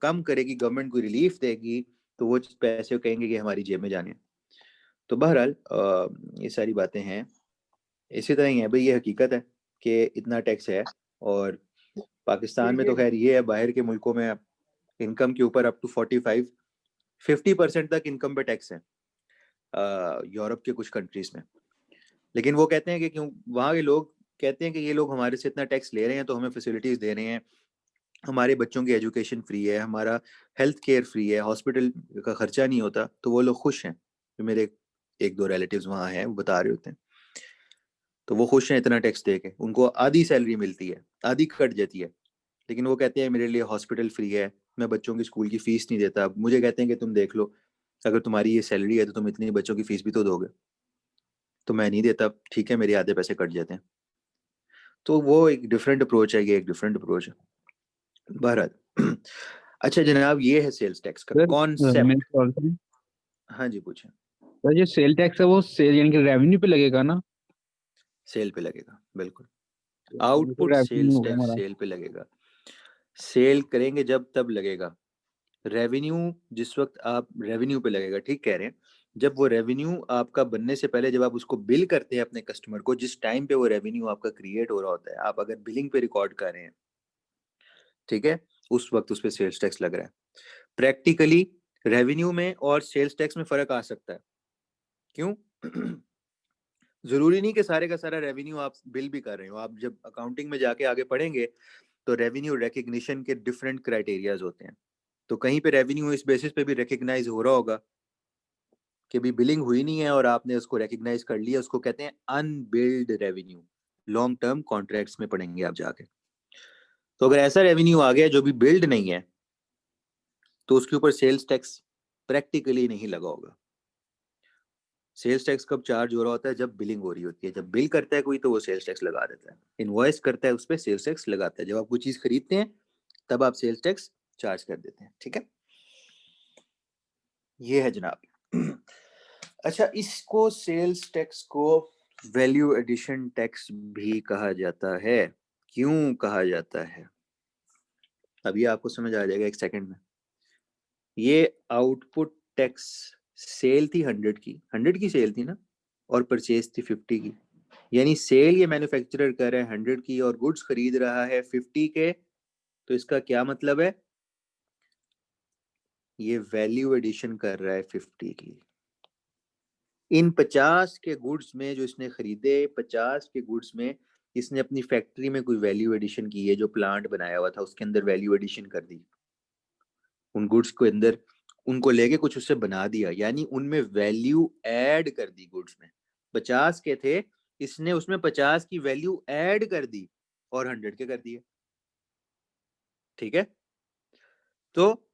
कम करेगी गवर्नमेंट, कोई रिलीफ देगी, तो वो पैसे कहेंगे कि हमारी जेब में जाने। तो बहरहाल ये सारी बातें हैं, इसी तरह ही है भाई, ये हकीकत है कि इतना टैक्स है। और पाकिस्तान में तो खैर ये है, बाहर के मुल्कों में इनकम के ऊपर अप टू 45-50% तक इनकम पे टैक्स है, यूरोप के कुछ कंट्रीज में। लेकिन वो कहते हैं कि क्यों, वहाँ के लोग कहते हैं कि ये लोग हमारे से इतना टैक्स ले रहे हैं तो हमें फैसिलिटीज़ दे रहे हैं, हमारे बच्चों की एजुकेशन फ्री है, हमारा हेल्थ केयर फ्री है, हॉस्पिटल का खर्चा नहीं होता, तो वो लोग खुश हैं। जो मेरे एक दो रिलेटिव्स वहाँ हैं वो बता रहे होते हैं, तो वो खुश हैं इतना टैक्स दे के। उनको आधी सैलरी मिलती है, आधी कट जाती है, लेकिन वो कहते हैं मेरे लिए हॉस्पिटल फ्री है, मैं बच्चों की स्कूल की फीस नहीं देता। मुझे कहते हैं कि तुम देख लो, अगर तुम्हारी ये सैलरी है तो तुम इतनी बच्चों की फीस भी तो दोगे, तो मैं नहीं देता, ठीक है मेरे आधे पैसे कट जाते हैं। तो वो एक डिफरेंट अप्रोच है, ये एक डिफरेंट अप्रोच है। बहरहाल अच्छा जनाब, ये है सेल्स टैक्स का सर कॉन्सेप्ट। मेरे ख्याल से हाँ जी पूछें। सर ये सेल टैक्स है वो सेल यानी कि रेवेन्यू पे लगेगा ना? सेल पे लगेगा, बिल्कुल। तो आउटपुट रेवेन्यू सेल्स होगा टैक्स हमारा। सेल पे लगेगा। सेल करेंगे जब तब लगेगा। रेवेन्यू जिस वक्त आप रेवेन्यू पे लगेगा, ठीक कह रहे हैं, जब वो रेवेन्यू आपका बनने से पहले, जब आप उसको बिल करते हैं अपने कस्टमर को, जिस टाइम पे वो रेवेन्यू आपका क्रिएट हो रहा होता है, आप अगर बिलिंग पे रिकॉर्ड कर रहे हैं, ठीक है, उस वक्त उस पर सेल्स टैक्स लग रहा है। प्रैक्टिकली रेवेन्यू में और सेल्स टैक्स में फर्क आ सकता है। क्यों? जरूरी नहीं कि सारे का सारा रेवेन्यू आप बिल भी कर रहे हो। आप जब अकाउंटिंग में जाके आगे पढ़ेंगे तो रेवेन्यू रिकग्निशन के डिफरेंट क्राइटेरियाज होते हैं। तो कहीं पे रेवेन्यू इस बेसिस पे भी रिकग्नाइज हो रहा होगा कि भी बिलिंग हुई नहीं है और आपने उसको रिकग्नाइज कर लिया, उसको कहते हैं unbilled revenue. Long term contracts में पढ़ेंगे आप जाके। तो अगर ऐसा रेवेन्यू आ गया जो भी बिल्ड नहीं है तो उसके ऊपर सेल्स टैक्स प्रैक्टिकली नहीं लगा होगा। सेल्स टैक्स कब चार्ज हो रहा होता है? जब बिलिंग हो रही होती है। जब बिल करता है कोई तो वो सेल्स टैक्स लगा देता है, इनवॉइस करता है उस पर सेल्स टैक्स लगाता है। जब आप कोई चीज खरीदते हैं तब आप सेल्स टैक्स चार्ज कर देते हैं। ठीक है, ये है जनाब। अच्छा, इसको सेल्स टैक्स को वैल्यू एडिशन टैक्स भी कहा जाता है। क्यों कहा जाता है अभी आपको समझ आ जाएगा एक सेकंड में। ये आउटपुट टैक्स सेल थी 100 की सेल थी ना, और परचेज थी 50 की। यानी सेल ये मैन्युफैक्चरर कर रहा है 100 की और गुड्स खरीद रहा है 50 के। तो इसका क्या मतलब है? ये वैल्यू एडिशन कर रहा है 50 की। इन 50 के गुड्स में जो इसने खरीदे, 50 के गुड्स में इसने अपनी फैक्ट्री में कोई वैल्यू एडिशन की है। जो प्लांट बनाया हुआ था उसके अंदर वैल्यू एडिशन कर दी। उन गुड्स को अंदर उनको लेके कुछ उससे बना दिया, यानी उनमें वैल्यू ऐड कर दी। गुड्स में 50 के थे, इसने उसमें 50 की वैल्यू ऐड कर दी और 100 के कर दिए। ठीक है, तो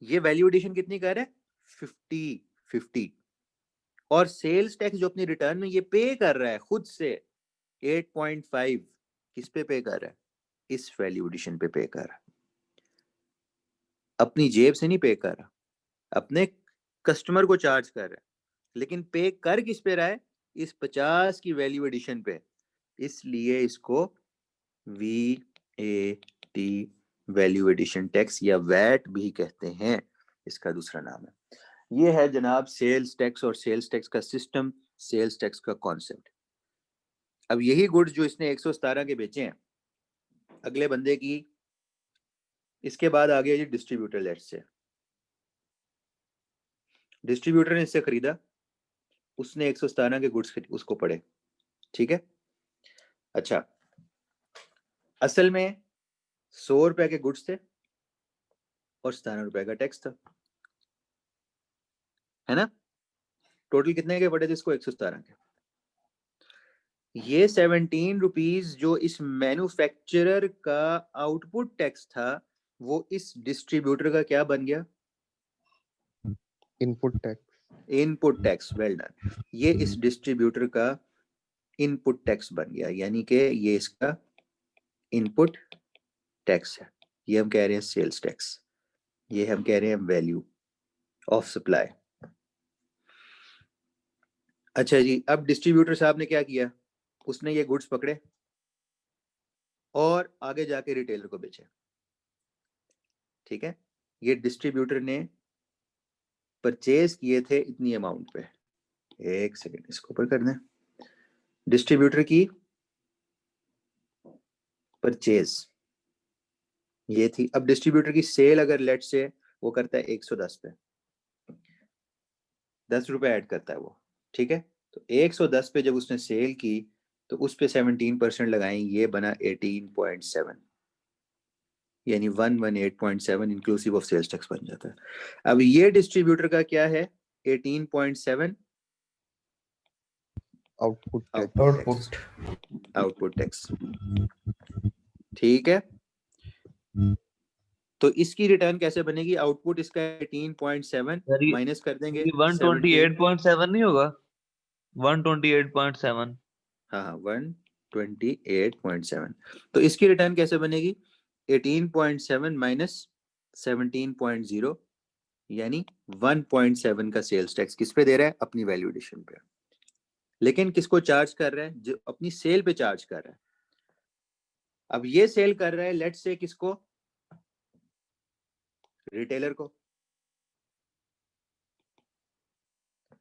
ये वैल्यू एडिशन कितनी कर रहा है? 50। और सेल्स टैक्स जो अपनी रिटर्न में ये पे कर रहा है खुद से 8.5 किस पे पे कर रहा है? इस वैल्यू एडिशन पे कर रहा है। अपनी जेब से नहीं पे कर रहा, अपने कस्टमर को चार्ज कर रहा है। लेकिन पे कर किस पे रहा है? इस 50 की वैल्यू एडिशन पे। इसलिए इसको VAT वैल्यू एडिशन टैक्स या वैट भी कहते हैं, इसका दूसरा नाम है। ये है जनाब सेल्स टैक्स और सेल्स टैक्स का सिस्टम, सेल्स टैक्स का कॉन्सेप्ट। अब यही गुड्स जो इसने 117 के बेचे हैं अगले बंदे की, इसके बाद आ गया जी डिस्ट्रीब्यूटर। लेट से डिस्ट्रीब्यूटर ने इससे खरीदा, उसने 117 के गुड्स उसको पड़े। ठीक है, अच्छा, असल में 100 रुपए के गुड्स थे और 17 रुपए का टैक्स था, है ना? टोटल कितने के पड़े थे इसको? 117 के। ये 17 रुपीज जो इस मैन्युफैक्चरर का आउटपुट टैक्स था, वो इस डिस्ट्रीब्यूटर का क्या बन गया? Input tax. Input tax. Well done. ये इस डिस्ट्रीब्यूटर का इनपुट टैक्स बन गया, यानी कि ये इसका इनपुट टैक्स है। ये हम कह रहे हैं सेल्स टैक्स, ये हम कह रहे हैं वैल्यू ऑफ सप्लाई। अच्छा जी, अब डिस्ट्रीब्यूटर साहब ने क्या किया? उसने ये गुड्स पकड़े और आगे जाके रिटेलर को बेचे। ठीक है, ये डिस्ट्रीब्यूटर ने परचेज किए थे इतनी अमाउंट पे। एक सेकेंड इसको ऊपर कर दें। डिस्ट्रीब्यूटर की परचेज ये थी। अब डिस्ट्रीब्यूटर की सेल अगर लेट से वो करता है 110 पे, 10 रुपए ऐड करता है वो। ठीक है, तो 110 पे जब उसने सेल की तो उस पे 17% लगाएं, ये बना 18.7, यानी 118.7 इंक्लूसिव ऑफ सेल्स टैक्स बन जाता है। अब ये डिस्ट्रीब्यूटर का क्या है? 18.7 आउटपुट टैक्स। ठीक है, तो इसकी रिटर्न कैसे बनेगी? आउटपुट इसका 18.7 सर माइनस कर देंगे ये 128.7 नहीं होगा? 128.7। हाँ 128.7। तो इसकी रिटर्न कैसे बनेगी? 18.7 माइनस 17.0, यानी 1.7 का सेल्स टैक्स किस पे दे रहा है? अपनी वैल्यू एडिशन पे। लेकिन किसको चार्ज कर रहा है? जो अपनी सेल पे चार्ज कर रहा है। अब ये सेल कर रहा है लेट्स से किसको? रिटेलर को।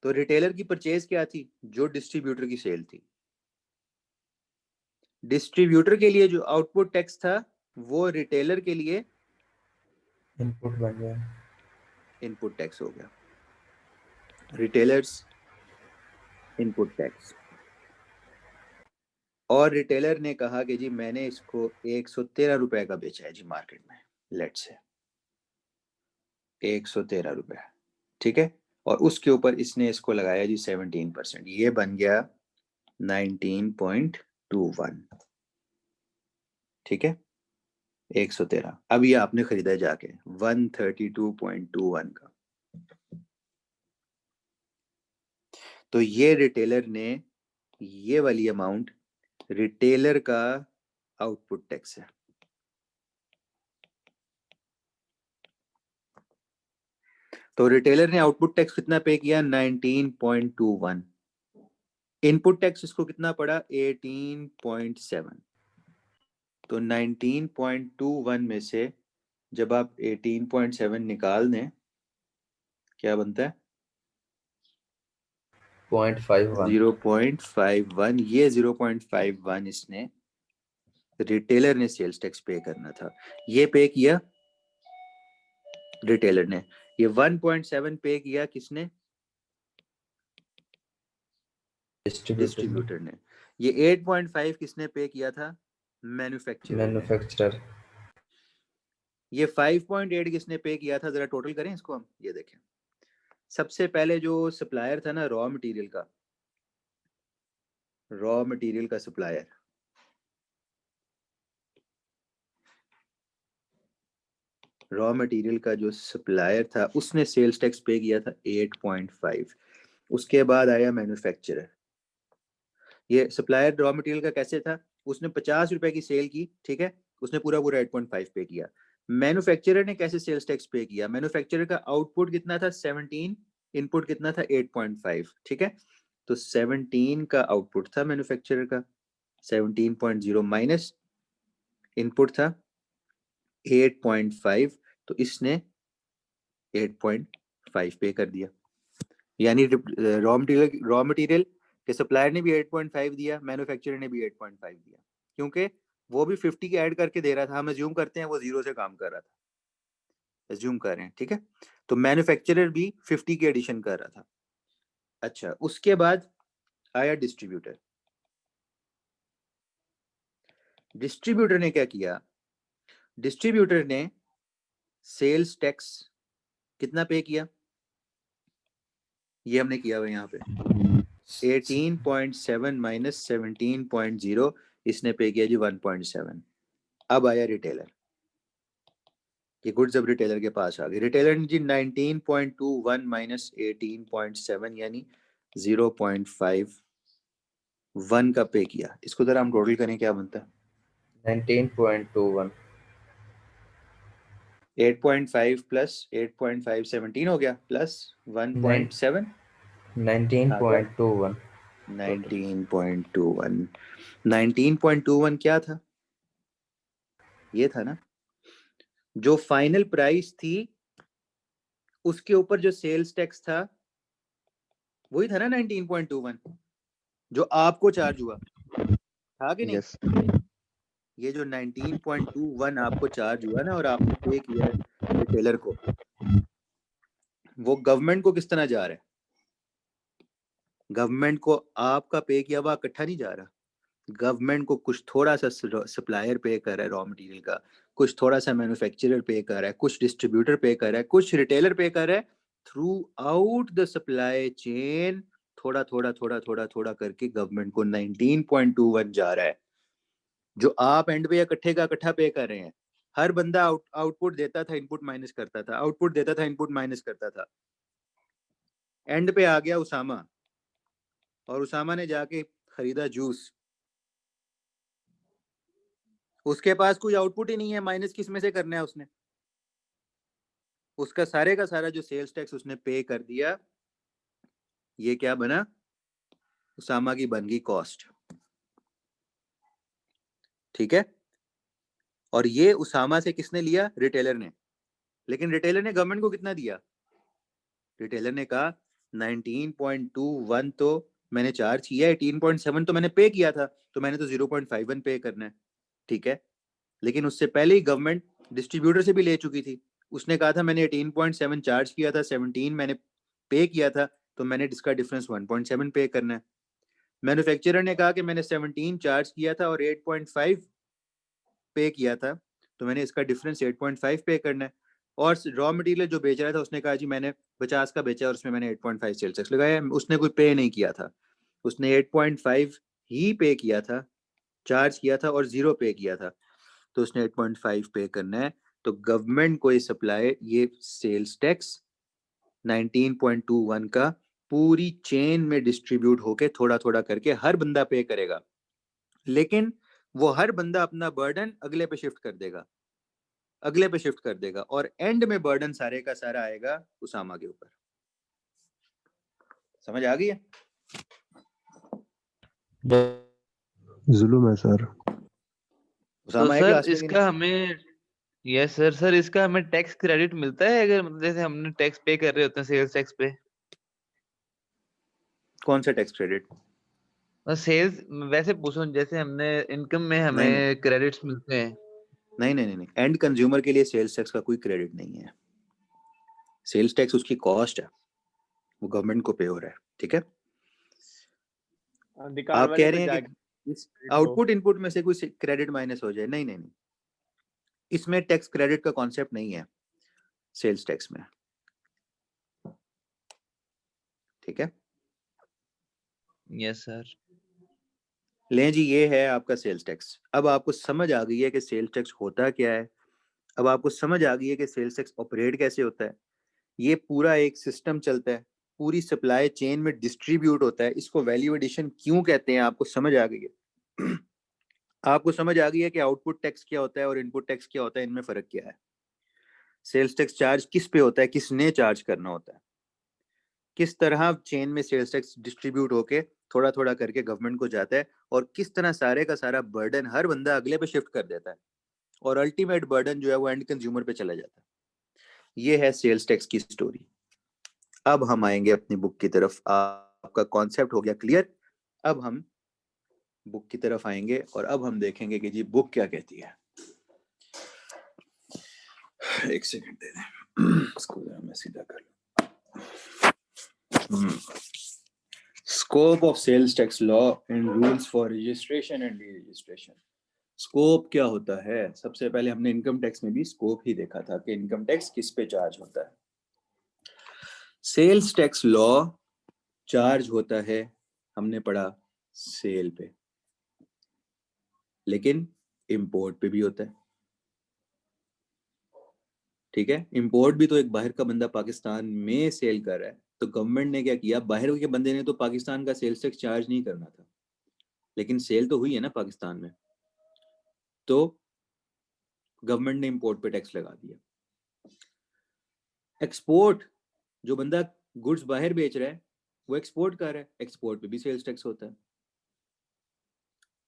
तो रिटेलर की परचेज क्या थी? जो डिस्ट्रीब्यूटर की सेल थी। डिस्ट्रीब्यूटर के लिए जो आउटपुट टैक्स था वो रिटेलर के लिए इनपुट बन गया, इनपुट टैक्स हो गया। Retailers input tax. और रिटेलर ने कहा कि जी मैंने इसको 113 रुपए का बेचा है जी मार्केट में, लेट से 113 रुपए, ठीक है, और उसके ऊपर इसने इसको लगाया जी 17%, ये बन गया 19.21, ठीक है, 113। अब ये आपने खरीदा जाके 132.21 का, तो ये रिटेलर ने, ये वाली अमाउंट रिटेलर का आउटपुट टैक्स है। तो रिटेलर ने आउटपुट टैक्स कितना पे किया? 19.21। इनपुट टैक्स इसको कितना पड़ा? 18.7। तो 19.21 में से जब आप 18.7 निकाल दें, क्या बनता है? 0.51। ये 0.51 इसने रिटेलर ने सेल्स टैक्स पे करना था, ये पे किया रिटेलर ने। ये 1.7 पे किया किसने? डिस्ट्रीब्यूटर ने। ये 8.5 किसने पे किया था? मैन्युफैक्चरर। ये 5.8 किसने पे किया था? जरा टोटल करें इसको हम, ये देखें। सबसे पहले जो सप्लायर था ना रॉ मटेरियल का सप्लायर, रॉ मटेरियल का जो सप्लायर था उसने सेल्स टैक्स पे किया था 8.5। उसके बाद आया मैन्युफैक्चरर। ये सप्लायर रॉ मटेरियल का कैसे था? उसने 50 रुपए की सेल की, ठीक है, उसने पूरा 8.5 पे किया। मैन्युफैक्चरर ने कैसे सेल्स टैक्स पे किया? मैन्युफैक्चरर का आउटपुट कितना था? 17, इनपुट कितना था? 8.5, ठीक है, तो 17 का आउटपुट था मैन्युफैक्चरर का, 17.0 माइनस इनपुट था 8.5, तो इसने 8.5 पे कर दिया। यानी रॉ मटेरियल के सप्लायर ने भी 8.5 दिया, मैन्युफैक्चरर ने भी 8.5 दिया, क्योंकि वो भी 50 के ऐड करके दे रहा था। हम अज्यूम करते हैं वो 0 से काम कर रहा था, अज्यूम कर रहे हैं, ठीक है, तो मैन्युफैक्चरर भी 50 की एडिशन कर रहा था। अच्छा, उसके बाद आया डिस्ट्रीब्यूटर। डिस्ट्रीब्यूटर ने क्या किया? डिस्ट्रीब्यूटर ने सेल्स टैक्स कितना पे किया? ये हमने किया हुआ यहाँ पे 18.7 माइनस 17.0, इसने पे किया जी 1.7। अब आया रिटेलर, ये गुड्स अब रिटेलर के पास आ गए। रिटेलर ने जी 19.21 माइनस 18.7 यानी 0.51 का पे किया। इसको जरा हम टोटल करें, क्या बनता है? 19.21 8.5 प्लस 8.5 17 हो गया, प्लस 1.7 19.21 19.21 19.21 क्या था? ये था ना, जो फाइनल प्राइस थी उसके ऊपर जो सेल्स टैक्स था वही था ना 19.21, जो आपको चार्ज हुआ था कि नहीं? यस ये जो 19.21 आपको चार्ज हुआ ना और आपने पे किया रिटेलर को, वो गवर्नमेंट को किस तरह जा रहा है? गवर्नमेंट को आपका पे किया हुआ इकट्ठा नहीं जा रहा, गवर्नमेंट को कुछ थोड़ा सा सप्लायर पे कर रहा है रॉ मटेरियल का, कुछ थोड़ा सा मैन्युफैक्चरर पे कर रहा है, कुछ डिस्ट्रीब्यूटर पे कर रहा है, कुछ रिटेलर पे कर रहा है। Through out the supply chain थोड़ा थोड़ा थोड़ा थोड़ा थोड़ा करके गवर्नमेंट को 19.21 जा रहा है, जो आप एंड पे इकट्ठे का इकट्ठा पे कर रहे हैं। हर बंदा आउटपुट देता था, इनपुट माइनस करता था, आउटपुट देता था, इनपुट माइनस करता था। एंड पे आ गया उसामा, और उसामा ने जाके खरीदा जूस, उसके पास कोई आउटपुट ही नहीं है, माइनस किस में से करना है उसने? उसका सारे का सारा जो सेल्स टैक्स उसने पे कर दिया, ये क्या बना? उसामा की बन गई कॉस्ट, ठीक है। और ये उसामा से किसने लिया? रिटेलर ने। लेकिन रिटेलर ने गवर्नमेंट को कितना दिया? रिटेलर ने कहा 19.21 तो मैंने चार्ज किया, 18.7 तो मैंने पे किया था, तो मैंने तो 0.51 पे करना है, ठीक है। लेकिन उससे पहले ही गवर्नमेंट डिस्ट्रीब्यूटर से भी ले चुकी थी, उसने कहा था मैंने 18.7 चार्ज किया था, 17 मैंने पे किया था, तो मैंने इसका डिफरेंस 1.7 पे करना है। मैन्युफैक्चरर ने कहा कि मैंने 17 चार्ज किया था और 8.5 पे किया था, तो मैंने इसका डिफरेंस 8.5 पे करना है। और रॉ मटेरियल जो बेच रहा था उसने कहा जी मैंने 50 का बेचा और उसमें मैंने 8.5 सेल्स टैक्स लगाया। उसने कोई पे नहीं किया था, उसने 8.5 ही पे किया था, चार्ज किया था और 0 पे किया था, तो उसने 8.5 पे करना है। तो गवर्नमेंट को ये सप्लाई, ये सेल्स टैक्स 19.21 का पूरी चेन में डिस्ट्रीब्यूट होके थोड़ा थोड़ा करके हर बंदा पे करेगा, लेकिन वो हर बंदा अपना बर्डन अगले पे शिफ्ट कर देगा, अगले पे शिफ्ट कर देगा, और एंड में बर्डन सारे का सारा आएगा उसामा के ऊपर। समझ आ गई है? जुलूम है सर। तो उसामा है सर क्लास में कि इसका नहीं? हमें, यस सर, सर इसका हमें टैक्स क्रेडिट मिलता है अगर मतलब जैसे हमने टैक्स पे कर रहे होते हैं सेल्स टैक्स पे? कौन सा टैक्स क्रेडिट? सेल्स वैसे पूछो, जैसे हमने इनकम में नहीं नहीं हमें क्रेडिट्स मिलते हैं। नहीं नहीं नहीं, एंड कंज्यूमर के लिए सेल्स टैक्स का कोई क्रेडिट नहीं है। सेल्स टैक्स उसकी कॉस्ट है, वो गवर्नमेंट को पे हो रहा है, ठीक है? दुकान आप वाले कह को रहे हैं जाके कि इस आउटपुट इनपुट में से कोई क्रेडिट माइनस हो जाए, नहीं नहीं नहीं, इसमें टैक्स क्रेडिट का कॉन्सेप्ट नहीं है सेल्स टैक्स में, ठीक है? Yes sir. लें जी, ये है आपका सेल्स टैक्स। अब आपको समझ आ गई है कि सेल्स टैक्स होता क्या है, अब आपको समझ आ गई है कि सेल्स टैक्स ऑपरेट कैसे होता है। ये पूरा एक सिस्टम चलता है, पूरी सप्लाई चेन में डिस्ट्रीब्यूट होता है, इसको वैल्यू एडिशन क्यों कहते हैं आपको समझ आ गई है। आपको समझ आ गई है कि आउटपुट टैक्स क्या होता है और इनपुट टैक्स क्या होता है, इनमें फर्क क्या है। सेल्स टैक्स चार्ज किस पे होता है, किसने चार्ज करना होता है, किस तरह चेन में सेल्स टैक्स डिस्ट्रीब्यूट होके थोड़ा थोड़ा करके गवर्नमेंट को जाता है, और किस तरह सारे का सारा बर्डन हर बंदा अगले पे शिफ्ट कर देता है, और अल्टीमेट बर्डन जो है वो एंड कंज्यूमर पे चला जाता है। ये है सेल्स टैक्स की स्टोरी। अब हम आएंगे अपनी बुक की तरफ। आपका कॉन्सेप्ट हो गया क्लियर। अब हम बुक की तरफ आएंगे और अब हम देखेंगे कि जी बुक क्या कहती है। एक सेकंड दे दें, इसको जरा मैं सीधा कर लूं। Scope of sales tax law and rules for registration and deregistration. Scope क्या होता है? सबसे पहले हमने इनकम टैक्स में भी स्कोप ही देखा था कि इनकम टैक्स किस पे चार्ज होता है। सेल्स टैक्स लॉ चार्ज होता है, हमने पढ़ा, सेल पे, लेकिन इंपोर्ट पे भी होता है, ठीक है? इंपोर्ट भी तो एक बाहर का बंदा पाकिस्तान में सेल कर रहा है, तो गवर्नमेंट ने क्या किया, बाहर के बंदे ने तो पाकिस्तान का सेल्स टैक्स चार्ज नहीं करना था, लेकिन सेल तो हुई है ना पाकिस्तान में, तो गवर्नमेंट ने इंपोर्ट पे टैक्स लगा दिया। एक्सपोर्ट, जो बंदा गुड्स बाहर बेच रहा है वो एक्सपोर्ट कर रहा है, एक्सपोर्ट पे भी सेल्स टैक्स होता है।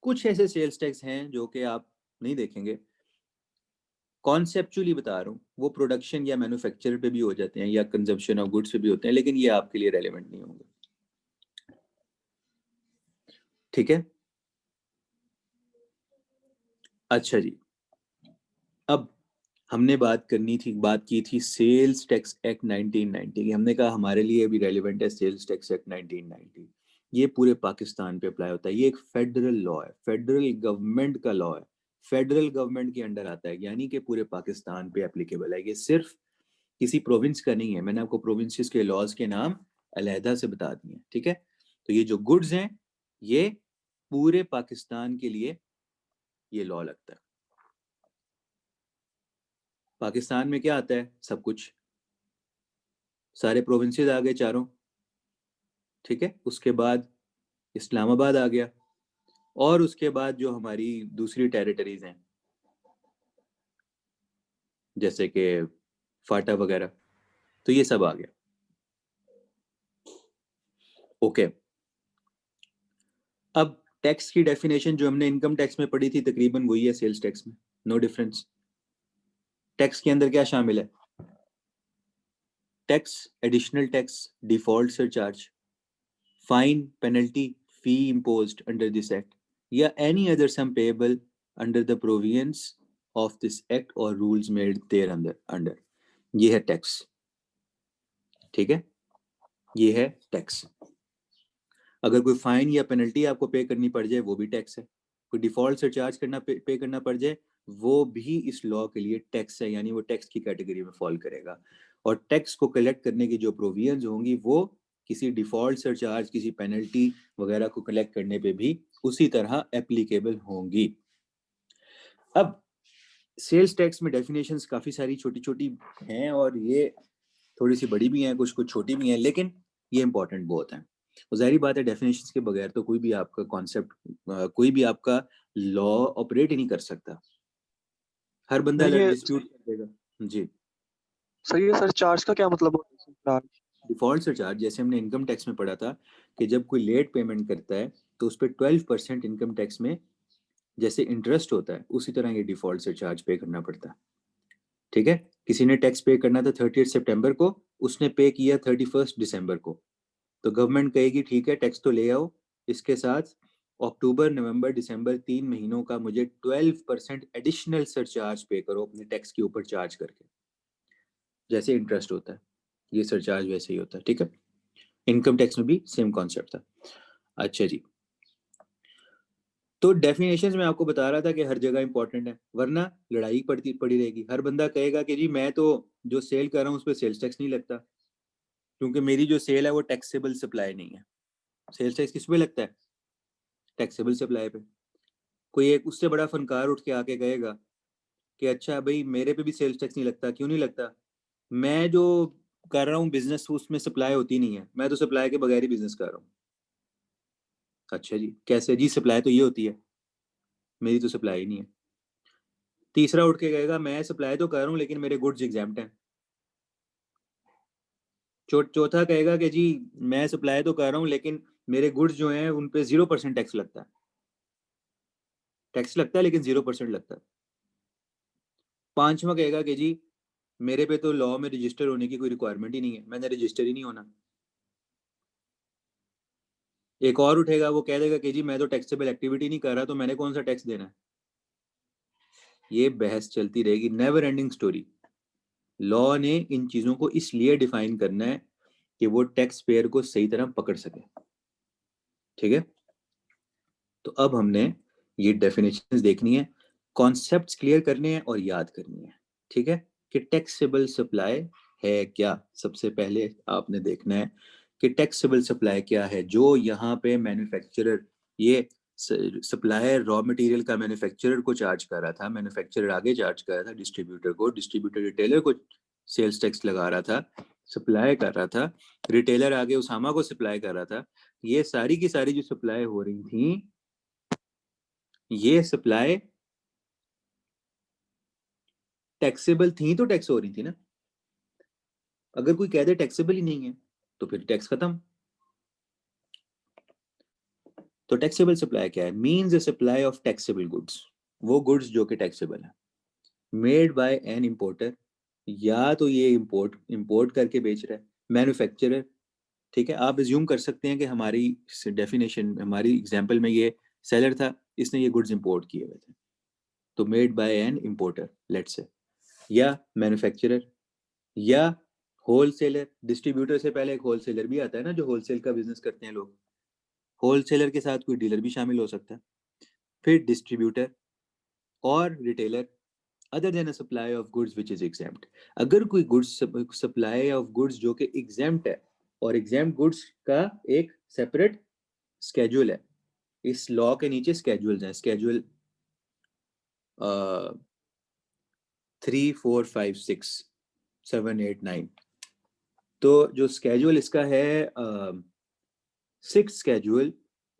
कुछ ऐसे सेल्स टैक्स हैं जो कि आप नहीं देखेंगे, कॉन्सेप्चुअली बता रहा हूँ, वो प्रोडक्शन या मैन्युफैक्चर पे भी हो जाते हैं या कंजम्पशन ऑफ गुड्स पे भी होते हैं, लेकिन ये आपके लिए रेलेवेंट नहीं होंगे, ठीक है? अच्छा जी, अब हमने बात की थी सेल्स टैक्स एक्ट 1990 की। हमने कहा हमारे लिए भी रेलेवेंट है सेल्स टैक्स एक्ट 1990। ये पूरे पाकिस्तान पे अप्लाई होता है, ये एक फेडरल लॉ है, फेडरल गवर्नमेंट का लॉ है, फेडरल गवर्नमेंट के अंडर आता है, यानी कि पूरे पाकिस्तान पे एप्लीकेबल है। ये सिर्फ किसी प्रोविंस का नहीं है, मैंने आपको प्रोविंसेस के लॉज के नाम अलहदा से बता दिए, ठीक है? तो ये जो गुड्स हैं ये पूरे पाकिस्तान के लिए ये लॉ लगता है। पाकिस्तान में क्या आता है? सब कुछ, सारे प्रोविंसेस आ गए चारों, ठीक है? उसके बाद इस्लामाबाद आ गया, और उसके बाद जो हमारी दूसरी टेरिटरीज हैं जैसे कि फाटा वगैरह, तो ये सब आ गया, ओके। अब टैक्स की डेफिनेशन जो हमने इनकम टैक्स में पढ़ी थी तकरीबन वही है सेल्स टैक्स में, नो डिफरेंस। टैक्स के अंदर क्या शामिल है? Tax, additional tax, default surcharge, fine, penalty, fee imposed under this act या any other sum payable under the provisions of this act or rules made there under, ये है tax, ठीक है? ये है टैक्स। अगर कोई फाइन या पेनल्टी आपको पे करनी पड़ जाए वो भी टैक्स है। कोई डिफॉल्ट सरचार्ज करना पे करना पड़ जाए वो भी इस लॉ के लिए टैक्स है, यानी वो टैक्स की कैटेगरी में फॉल करेगा। और टैक्स को कलेक्ट करने की जो प्रोविजंस होंगी वो किसी डिफॉल्ट सरचार्ज, किसी पेनल्टी वगैरह को कलेक्ट करने पे भी उसी तरह एप्लीकेबल होंगी। अब सेल्स टैक्स में डेफिनेशंस काफ़ी सारी छोटी छोटी हैं और ये थोड़ी सी बड़ी भी हैं, कुछ कुछ छोटी भी हैं, लेकिन ये इंपॉर्टेंट बहुत हैं। और जाहिर बात है डेफिनेशंस के बगैर तो कोई भी आपका कॉन्सेप्ट, कोई भी आपका लॉ ऑपरेट ही नहीं कर सकता। हर बंदा ये डिस्प्यूट कर देगा। जी, सर ये सर चार्ज का क्या मतलब होता है? चार्ज डिफॉल्ट सरचार्ज जैसे हमने इनकम टैक्स में पढ़ा था कि जब कोई लेट पेमेंट करता है तो उस पर 12% इनकम टैक्स में जैसे इंटरेस्ट होता है उसी तरह ये डिफॉल्ट सरचार्ज पे करना पड़ता है। ठीक है, किसी ने टैक्स पे करना था 30 सितंबर को, उसने पे किया 31 दिसंबर को, तो गवर्नमेंट कहेगी ठीक है टैक्स तो ले आओ, इसके साथ अक्टूबर नवंबर दिसंबर 3 महीनों का मुझे 12% एडिशनल सरचार्ज पे करो अपने टैक्स के ऊपर चार्ज करके। जैसे इंटरेस्ट होता है ये सरचार्ज वैसे ही होता है। ठीक है, इनकम टैक्स में भी सेम कॉन्सेप्ट था। अच्छा जी, तो डेफिनेशंस में आपको बता रहा था कि हर जगह इंपॉर्टेंट है, वरना लड़ाई पड़ी रहेगी। हर बंदा कहेगा कि जी मैं तो जो सेल कर रहा हूँ उस पर सेल्स टैक्स नहीं लगता, क्योंकि मेरी जो सेल है वो टैक्सेबल सप्लाई नहीं है। सेल्स टैक्स किस पे लगता है? टैक्सेबल सप्लाई पे। कोई एक उससे बड़ा फनकार उठ के आके कहेगा कि अच्छा भाई मेरे पे भी सेल्स टैक्स नहीं लगता, क्यों नहीं लगता? मैं जो कर रहा हूँ बिजनेस उसमें सप्लाई होती नहीं है, मैं तो सप्लाई के बगैर ही बिजनेस कर रहा हूँ। अच्छा जी, कैसे जी? सप्लाई तो ये होती है, मेरी तो सप्लाई नहीं है। तीसरा उठ के कहेगा मैं सप्लाई तो कर रहा हूँ लेकिन मेरे गुड्स एग्जैम्प्ट हैं। चौथा कहेगा कि जी मैं सप्लाई तो कर रहा हूँ लेकिन मेरे गुड्स जो हैं उन पे 0% टैक्स लगता है। टैक्स लगता है लेकिन 0% लगता है। पांचवा कहेगा कि जी मेरे पे तो लॉ में रजिस्टर होने की कोई रिक्वायरमेंट ही नहीं है, मैंने रजिस्टर ही नहीं होना। एक और उठेगा, वो कह देगा कि जी मैं तो टैक्सेबल एक्टिविटी नहीं कर रहा, तो मैंने कौन सा टैक्स देना है। ये बहस चलती रहेगी, नेवर एंडिंग स्टोरी। लॉ ने इन चीजों को इसलिए डिफाइन करना है कि वो टैक्स पेयर को सही तरह पकड़ सके। ठीक है, तो अब हमने ये डेफिनेशंस देखनी है, कॉन्सेप्ट्स क्लियर करने हैं और याद करनी है। ठीक है, कि टैक्सेबल सप्लाई है क्या। सबसे पहले आपने देखना है कि टैक्सेबल सप्लाई क्या है। जो यहाँ पे मैन्युफैक्चरर, ये सप्लायर रॉ मटेरियल का मैन्युफैक्चरर को चार्ज कर रहा था, मैन्युफैक्चरर आगे चार्ज कर रहा था डिस्ट्रीब्यूटर को, डिस्ट्रीब्यूटर रिटेलर को सेल्स टैक्स लगा रहा था, सप्लाई कर रहा था, रिटेलर आगे उसामा को सप्लाई कर रहा था। ये सारी की सारी जो सप्लाई हो रही थी, ये सप्लाई टैक्सेबल थी तो टैक्स हो रही थी ना। अगर कोई कह दे टैक्सेबल ही नहीं है तो फिर टैक्स खत्म। तो टैक्सेबल सप्लाई क्या है? Means the supply of taxable goods, वो गुड्स जो कि टैक्सेबल है, मेड बाय एन इंपोर्टर, या तो ये इंपोर्ट करके बेच रहा है मैन्युफैक्चरर। ठीक है, आप एज्यूम कर सकते हैं कि हमारी डेफिनेशन, हमारी एग्जांपल में ये सेलर था, इसने ये गुड्स इंपोर्ट किए हुए थे, तो made by an importer let's say, या मैन्युफैक्चरर, या होलसेलर। डिस्ट्रीब्यूटर से पहले एक होलसेलर भी आता है ना, जो होलसेल का बिजनेस करते हैं लोग। होलसेलर के साथ कोई डीलर भी शामिल हो सकता है, फिर डिस्ट्रीब्यूटर और retailer. Other than a supply of goods which is exempt, अगर कोई गुड्स सप्लाई ऑफ गुड्स जो कि एग्जेम्प्ट है, और एग्जेम्प्ट गुड्स का एक सेपरेट स्केड्यूल है, इस लॉ के नीचे स्केड्यूल्स हैं, स्केड्यूल 3, 4, 5, 6, 7, 8, 9। तो जो स्केड्यूल इसका है 6 स्केड्यूल,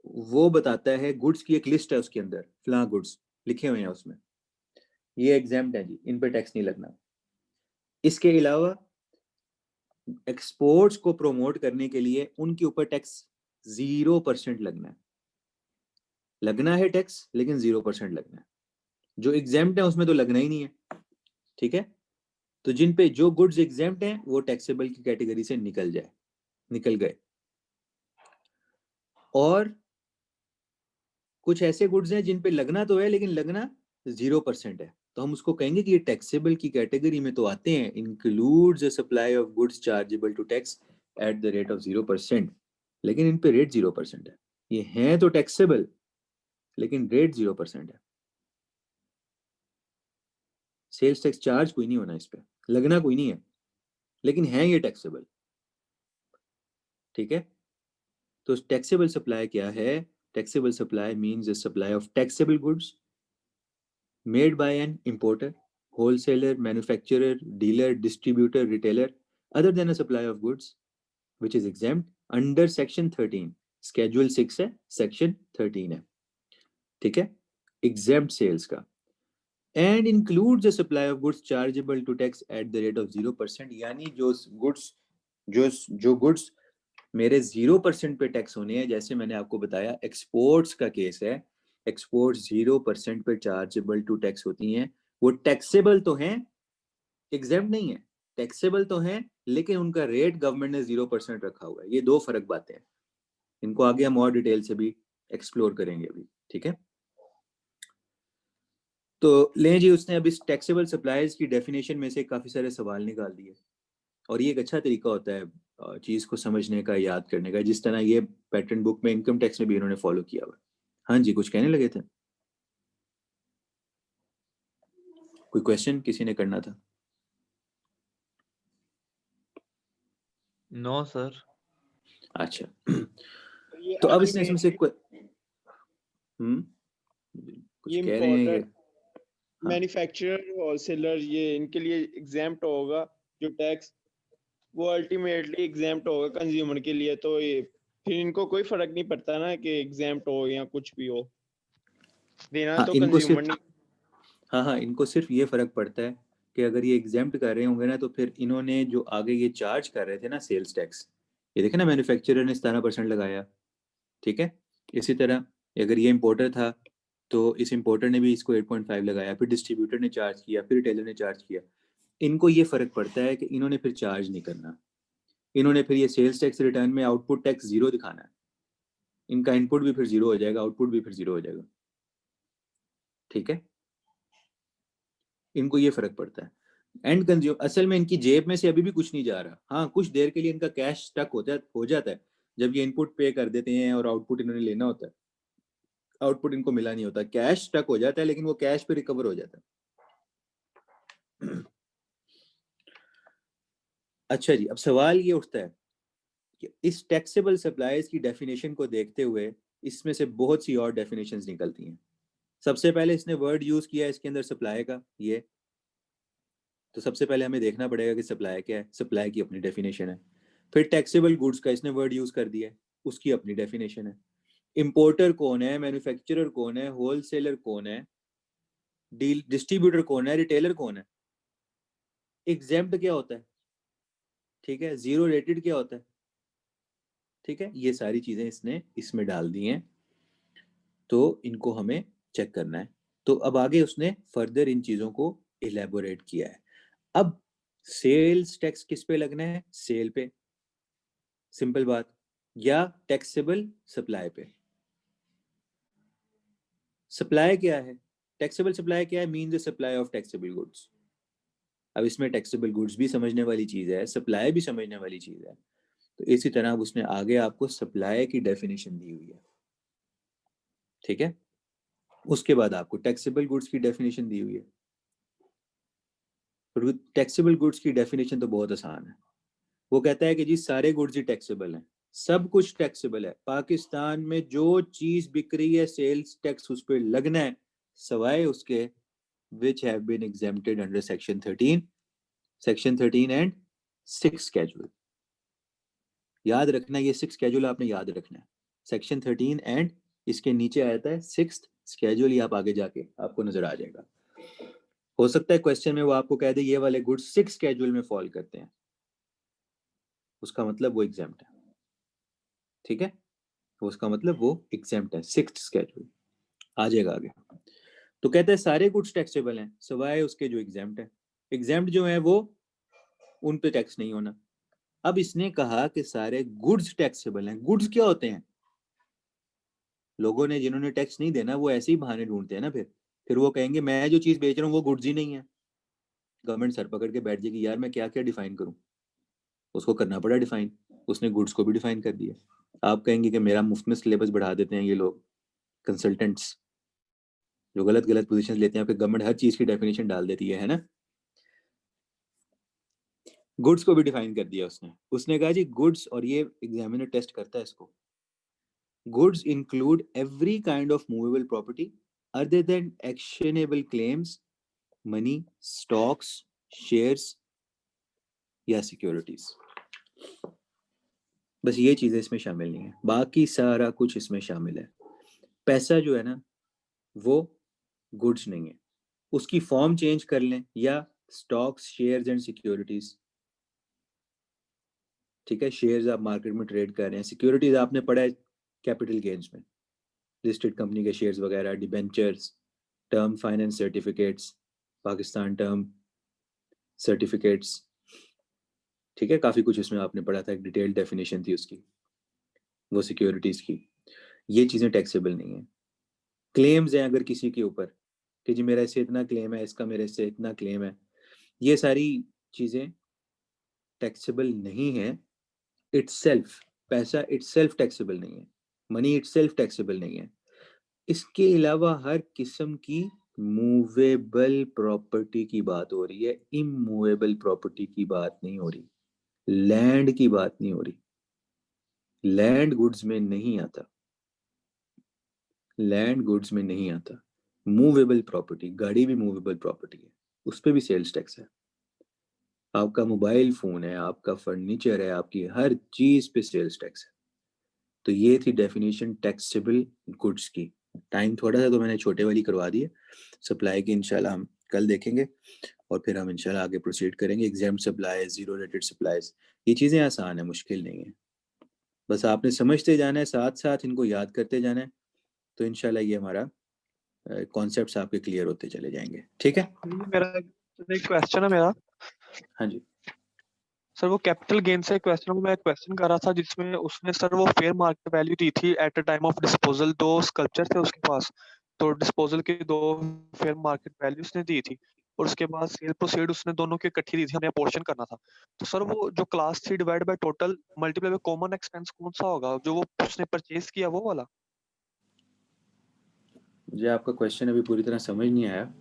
वो बताता है गुड्स की एक लिस्ट है, उसके अंदर फलां गुड्स लिखे हुए हैं उसमें, ये एग्जाम्प्ट है जी, इन पे टैक्स नहीं लगना। इसके अलावा एक्सपोर्ट्स को प्रोमोट करने के लिए उनके ऊपर टैक्स 0% लगना है टैक्स, लेकिन 0% लगना है। जो एग्जाम्प्ट है उसमें तो लगना ही नहीं है। ठीक है, तो जिन पे जो गुड्स एग्जाम्प्ट हैं वो टैक्सेबल की कैटेगरी से निकल गए। और कुछ ऐसे गुड्स हैं जिन पे लगना तो है लेकिन लगना 0% है, तो हम उसको कहेंगे कि ये टैक्सेबल की कैटेगरी में तो आते हैं। Includes the supply of goods chargeable to tax at the rate of 0%, लेकिन इन पे रेट 0% है। ये हैं तो टैक्सेबल, लेकिन रेट 0% है। सेल्स टैक्स चार्ज कोई नहीं होना इस पे, लगना कोई नहीं है, लेकिन है ये टैक्सेबल। ठीक है, तो टैक्सेबल सप्लाई क्या है? Taxable supply means the supply of taxable goods made by an importer, wholesaler, manufacturer, dealer, distributor, retailer, other than a supply of goods which is exempt under section 13. Schedule 6 है, section 13 है। ठीक है, exempt sales का, and includes the supply of goods chargeable to tax at the rate of 0%, यानी जो goods मेरे 0% पे tax होने हैं, जैसे मैंने आपको बताया एक्सपोर्ट्स का केस है, एक्सपोर्ट्स 0% पे चार्जेबल टू टैक्स होती हैं, वो टैक्सेबल तो हैं, एग्जेम्प्ट नहीं है, टैक्सेबल तो हैं, लेकिन उनका रेट गवर्नमेंट ने 0% रखा हुआ है। ये दो फर्क बातें हैं, इनको आगे हम और डिटेल से भी एक्सप्लोर करेंगे अभी। ठीक है, तो लें जी, उसने अब इस टैक्सेबल सप्लाईज की डेफिनेशन में से काफी सारे सवाल निकाल दिए, और ये एक अच्छा तरीका होता है चीज को समझने का, याद करने का, जिस तरह ये पैटर्न बुक में इनकम टैक्स में भी इन्होंने फॉलो किया हुआ। हाँ जी, कुछ कहने लगे थे? कोई क्वेश्चन किसी ने करना था? No sir. अच्छा, तो अब इसने इसमें से कुछ ये कह रहे हैं ये मैन्युफैक्चरर, होलसेलर, ये इनके लिए एग्जाम्प्ट होगा जो टैक्स, वो अल्टीमेटली एग्जाम्प्ट होगा कंज्यूमर के लिए। तो ये फिर इनको कोई फर्क नहीं पड़ता ना कि एग्जाम्प्ट हो या कुछ भी हो, देना हाँ, तो इनको कंज्यूमर सिर्फ नहीं। हाँ, इनको सिर्फ ये फर्क पड़ता है कि अगर ये एग्जेम्प्ट कर रहे होंगे ना, तो फिर इन्होंने जो आगे ये चार्ज कर रहे थे ना सेल्स टैक्स, ये देखे ना, मैन्युफैक्चरर ने 17% लगाया। ठीक है, इसी तरह अगर ये इंपोर्टर था तो इस इंपोर्टर ने भी इसको 8.5 लगाया, फिर डिस्ट्रीब्यूटर ने चार्ज किया, फिर रिटेलर ने चार्ज किया। इनको ये फर्क पड़ता है कि इन्होंने फिर चार्ज नहीं करना, इन्होंने फिर ये सेल्स टैक्स रिटर्न में आउटपुट टैक्स 0 दिखाना है, इनका इनपुट भी फिर 0 हो जाएगा, आउटपुट भी फिर 0 हो जाएगा। ठीक है, इनको ये फर्क पड़ता है। एंड कंज्यूमर, असल में इनकी जेब में से अभी भी कुछ नहीं जा रहा। हाँ, कुछ देर के लिए इनका कैश स्टक हो जाता है जब ये इनपुट पे कर देते हैं और आउटपुट इन्होंने लेना होता है, आउटपुट इनको मिला नहीं होता, कैश स्टक हो जाता है, लेकिन वो कैश पे रिकवर हो जाता है। अच्छा जी, अब सवाल ये उठता है कि इस टैक्सेबल सप्लाईज की डेफिनेशन को देखते हुए इसमें से बहुत सी और डेफिनेशंस निकलती हैं। सबसे पहले इसने वर्ड यूज किया है इसके अंदर सप्लाई का, ये तो सबसे पहले हमें देखना पड़ेगा कि सप्लाई क्या है, सप्लाई की अपनी डेफिनेशन है। फिर टैक्सेबल गुड्स का इसने वर्ड यूज कर दिया है, उसकी अपनी डेफिनेशन है। इंपोर्टर कौन है, मैन्युफैक्चरर कौन है, होलसेलर कौन है, डिस्ट्रीब्यूटर कौन है, रिटेलर कौन है, एग्जेम्प्ट क्या होता है, ठीक है, जीरो रेटेड क्या होता है। ठीक है, ये सारी चीजें इसने इसमें डाल दी हैं, तो इनको हमें चेक करना है। तो अब आगे उसने फर्दर इन चीजों को इलेबोरेट किया है। अब सेल्स टैक्स किस पे लगना है? सेल पे, सिंपल बात, या टैक्सेबल सप्लाई पे। सप्लाई क्या है? टैक्सेबल सप्लाई क्या है? Mean the supply of taxable goods. अब इसमें टैक्सेबल गुड्स भी समझने वाली चीज है, सप्लाई भी समझने वाली चीज है। तो इसी तरह अब उसने आगे आपको सप्लाई की डेफिनेशन दी हुई है। ठीक है, उसके बाद आपको टैक्सेबल गुड्स की डेफिनेशन दी हुई है। टैक्सेबल गुड्स की डेफिनेशन तो बहुत आसान है, वो कहता है कि जी सारे गुड्स ही टैक्सेबल हैं, सब कुछ टैक्सेबल है। पाकिस्तान में जो चीज बिक रही है सेल्स टैक्स उस पर लगना है, सवाए उसके which have been exempted under section 13 and 6 schedule। याद रखना, ये 6 schedule आपने याद रखना है, सेक्शन 13 एंड इसके नीचे आता है 6th schedule, ये आप आगे जाके आपको नजर आ जाएगा। हो सकता है क्वेश्चन में वो आपको कह दे ये वाले गुड्स 6 schedule में फॉल करते हैं, उसका मतलब वो एग्जेम्प्ट है। ठीक है, उसका मतलब वो एग्जेम्प्ट है, 6th schedule आ जाएगा आगे। तो कहता है सारे गुड्स टैक्सेबल हैं सिवाय उसके जो एग्जेम्प्ट है, एग्जेम्प्ट जो है वो उन पे टैक्स नहीं होना। अब इसने कहा कि सारे गुड्स टैक्सेबल हैं। गुड्स क्या होते हैं? लोगों ने जिन्होंने टैक्स नहीं देना वो ऐसे ही बहाने ढूंढते हैं ना, फिर वो कहेंगे मैं जो चीज बेच रहा हूँ वो गुड्स ही नहीं है। गवर्नमेंट सर पकड़ के बैठ जाएगी, यार मैं क्या क्या डिफाइन करूं, उसको करना पड़ा डिफाइन, उसने गुड्स को भी डिफाइन कर दिया। आप कहेंगे कि मेरा मुफ्त में सिलेबस बढ़ा देते हैं ये लोग कंसल्टेंट्स, जो गलत गलत पोजीशन लेते हैं, आपके गवर्नमेंट हर चीज की डेफिनेशन डाल देती है ना। गुड्स को भी डिफाइन कर दिया उसने कहा जी गुड्स, और ये एग्जामिनर टेस्ट करता है इसको, goods include every kind of movable property other than actionable claims, money, stocks, shares या सिक्योरिटीज। बस ये चीजें इसमें शामिल नहीं है, बाकी सारा कुछ इसमें शामिल है। पैसा जो है ना वो गुड्स नहीं है, उसकी फॉर्म चेंज कर लें, या स्टॉक्स, शेयर्स एंड सिक्योरिटीज। ठीक है, शेयर्स आप मार्केट में ट्रेड कर रहे हैं, सिक्योरिटीज आपने पढ़ा है कैपिटल गेन्स में, लिस्टेड कंपनी के शेयर्स वगैरह, debentures, term finance certificates, Pakistan term certificates. ठीक है, काफ़ी कुछ इसमें आपने पढ़ा था, एक डिटेल्ड डेफिनेशन थी उसकी, वो सिक्योरिटीज़ की। ये चीज़ें टैक्सेबल नहीं है। क्लेम्स हैं अगर किसी के ऊपर कि जी मेरा इससे इतना क्लेम है, इसका मेरे से इतना क्लेम है, ये सारी चीज़ें टैक्सेबल नहीं है इटसेल्फ। पैसा इटसेल्फ टैक्सेबल नहीं है, मनी इटसेल्फ टैक्सेबल नहीं है। इसके अलावा हर किस्म की मूवेबल प्रॉपर्टी की बात हो रही है, इमूवेबल प्रॉपर्टी की बात नहीं हो रही, लैंड की बात नहीं हो रही। लैंड गुड्स में नहीं आता, लैंड गुड्स में नहीं आता। मूवेबल प्रॉपर्टी, गाड़ी भी मूवेबल प्रॉपर्टी है, उस पर भी सेल्स टैक्स है। आपका मोबाइल फोन है, आपका फर्नीचर है, आपकी हर चीज पे सेल्स टैक्स है। तो ये थी डेफिनेशन टैक्सेबल गुड्स की। टाइम थोड़ा सा तो मैंने छोटे वाली करवा दी है, सप्लाई की इंशाल्लाह हम कल देखेंगे, और फिर हम इंशाल्लाह आगे प्रोसीड करेंगे। Exempt supplies, zero rated supplies, ये चीज़ें आसान है, मुश्किल नहीं है। बस आपने समझते जाना है, साथ साथ इनको याद करते जाना है, तो इंशाल्लाह ये हमारा कॉन्सेप्ट्स आपके क्लियर होते चले जाएंगे। ठीक है, मेरा एक क्वेश्चन है मेरा। हाँ जी सर वो कैपिटल गेन से क्वेश्चन को मैं क्वेश्चन कर रहा था, जिसमें उसने सर वो फेयर मार्केट वैल्यू दी थी at a time of disposal. दो स्कल्पचर थे उसके पास, तो डिस्पोजल की दो फेयर मार्केट वैल्यू उसने दी थी, और उसके बाद सेल प्रोसीड उसने दोनों की इकट्ठी दी थी, हमें अपोर्शन करना था। तो सर वो जो class 3 divide by total multiply by common expense कौन सा होगा, जो वो उसने परचेज किया वो वाला? मुझे आपका क्वेश्चन अभी पूरी तरह समझ नहीं आया।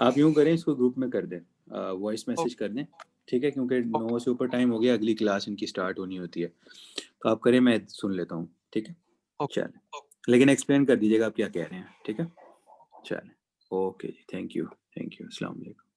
आप यूँ करें, इसको ग्रुप में कर दें, वॉइस मैसेज कर दें, ठीक है, क्योंकि 9 से ऊपर टाइम हो गया, अगली क्लास इनकी स्टार्ट होनी होती है। तो आप करें, मैं सुन लेता हूँ, ठीक है। चलें, लेकिन एक्सप्लेन कर दीजिएगा आप क्या कह रहे हैं, ठीक है। चलें, ओके जी, थैंक यू, अस्सलाम वालेकुम।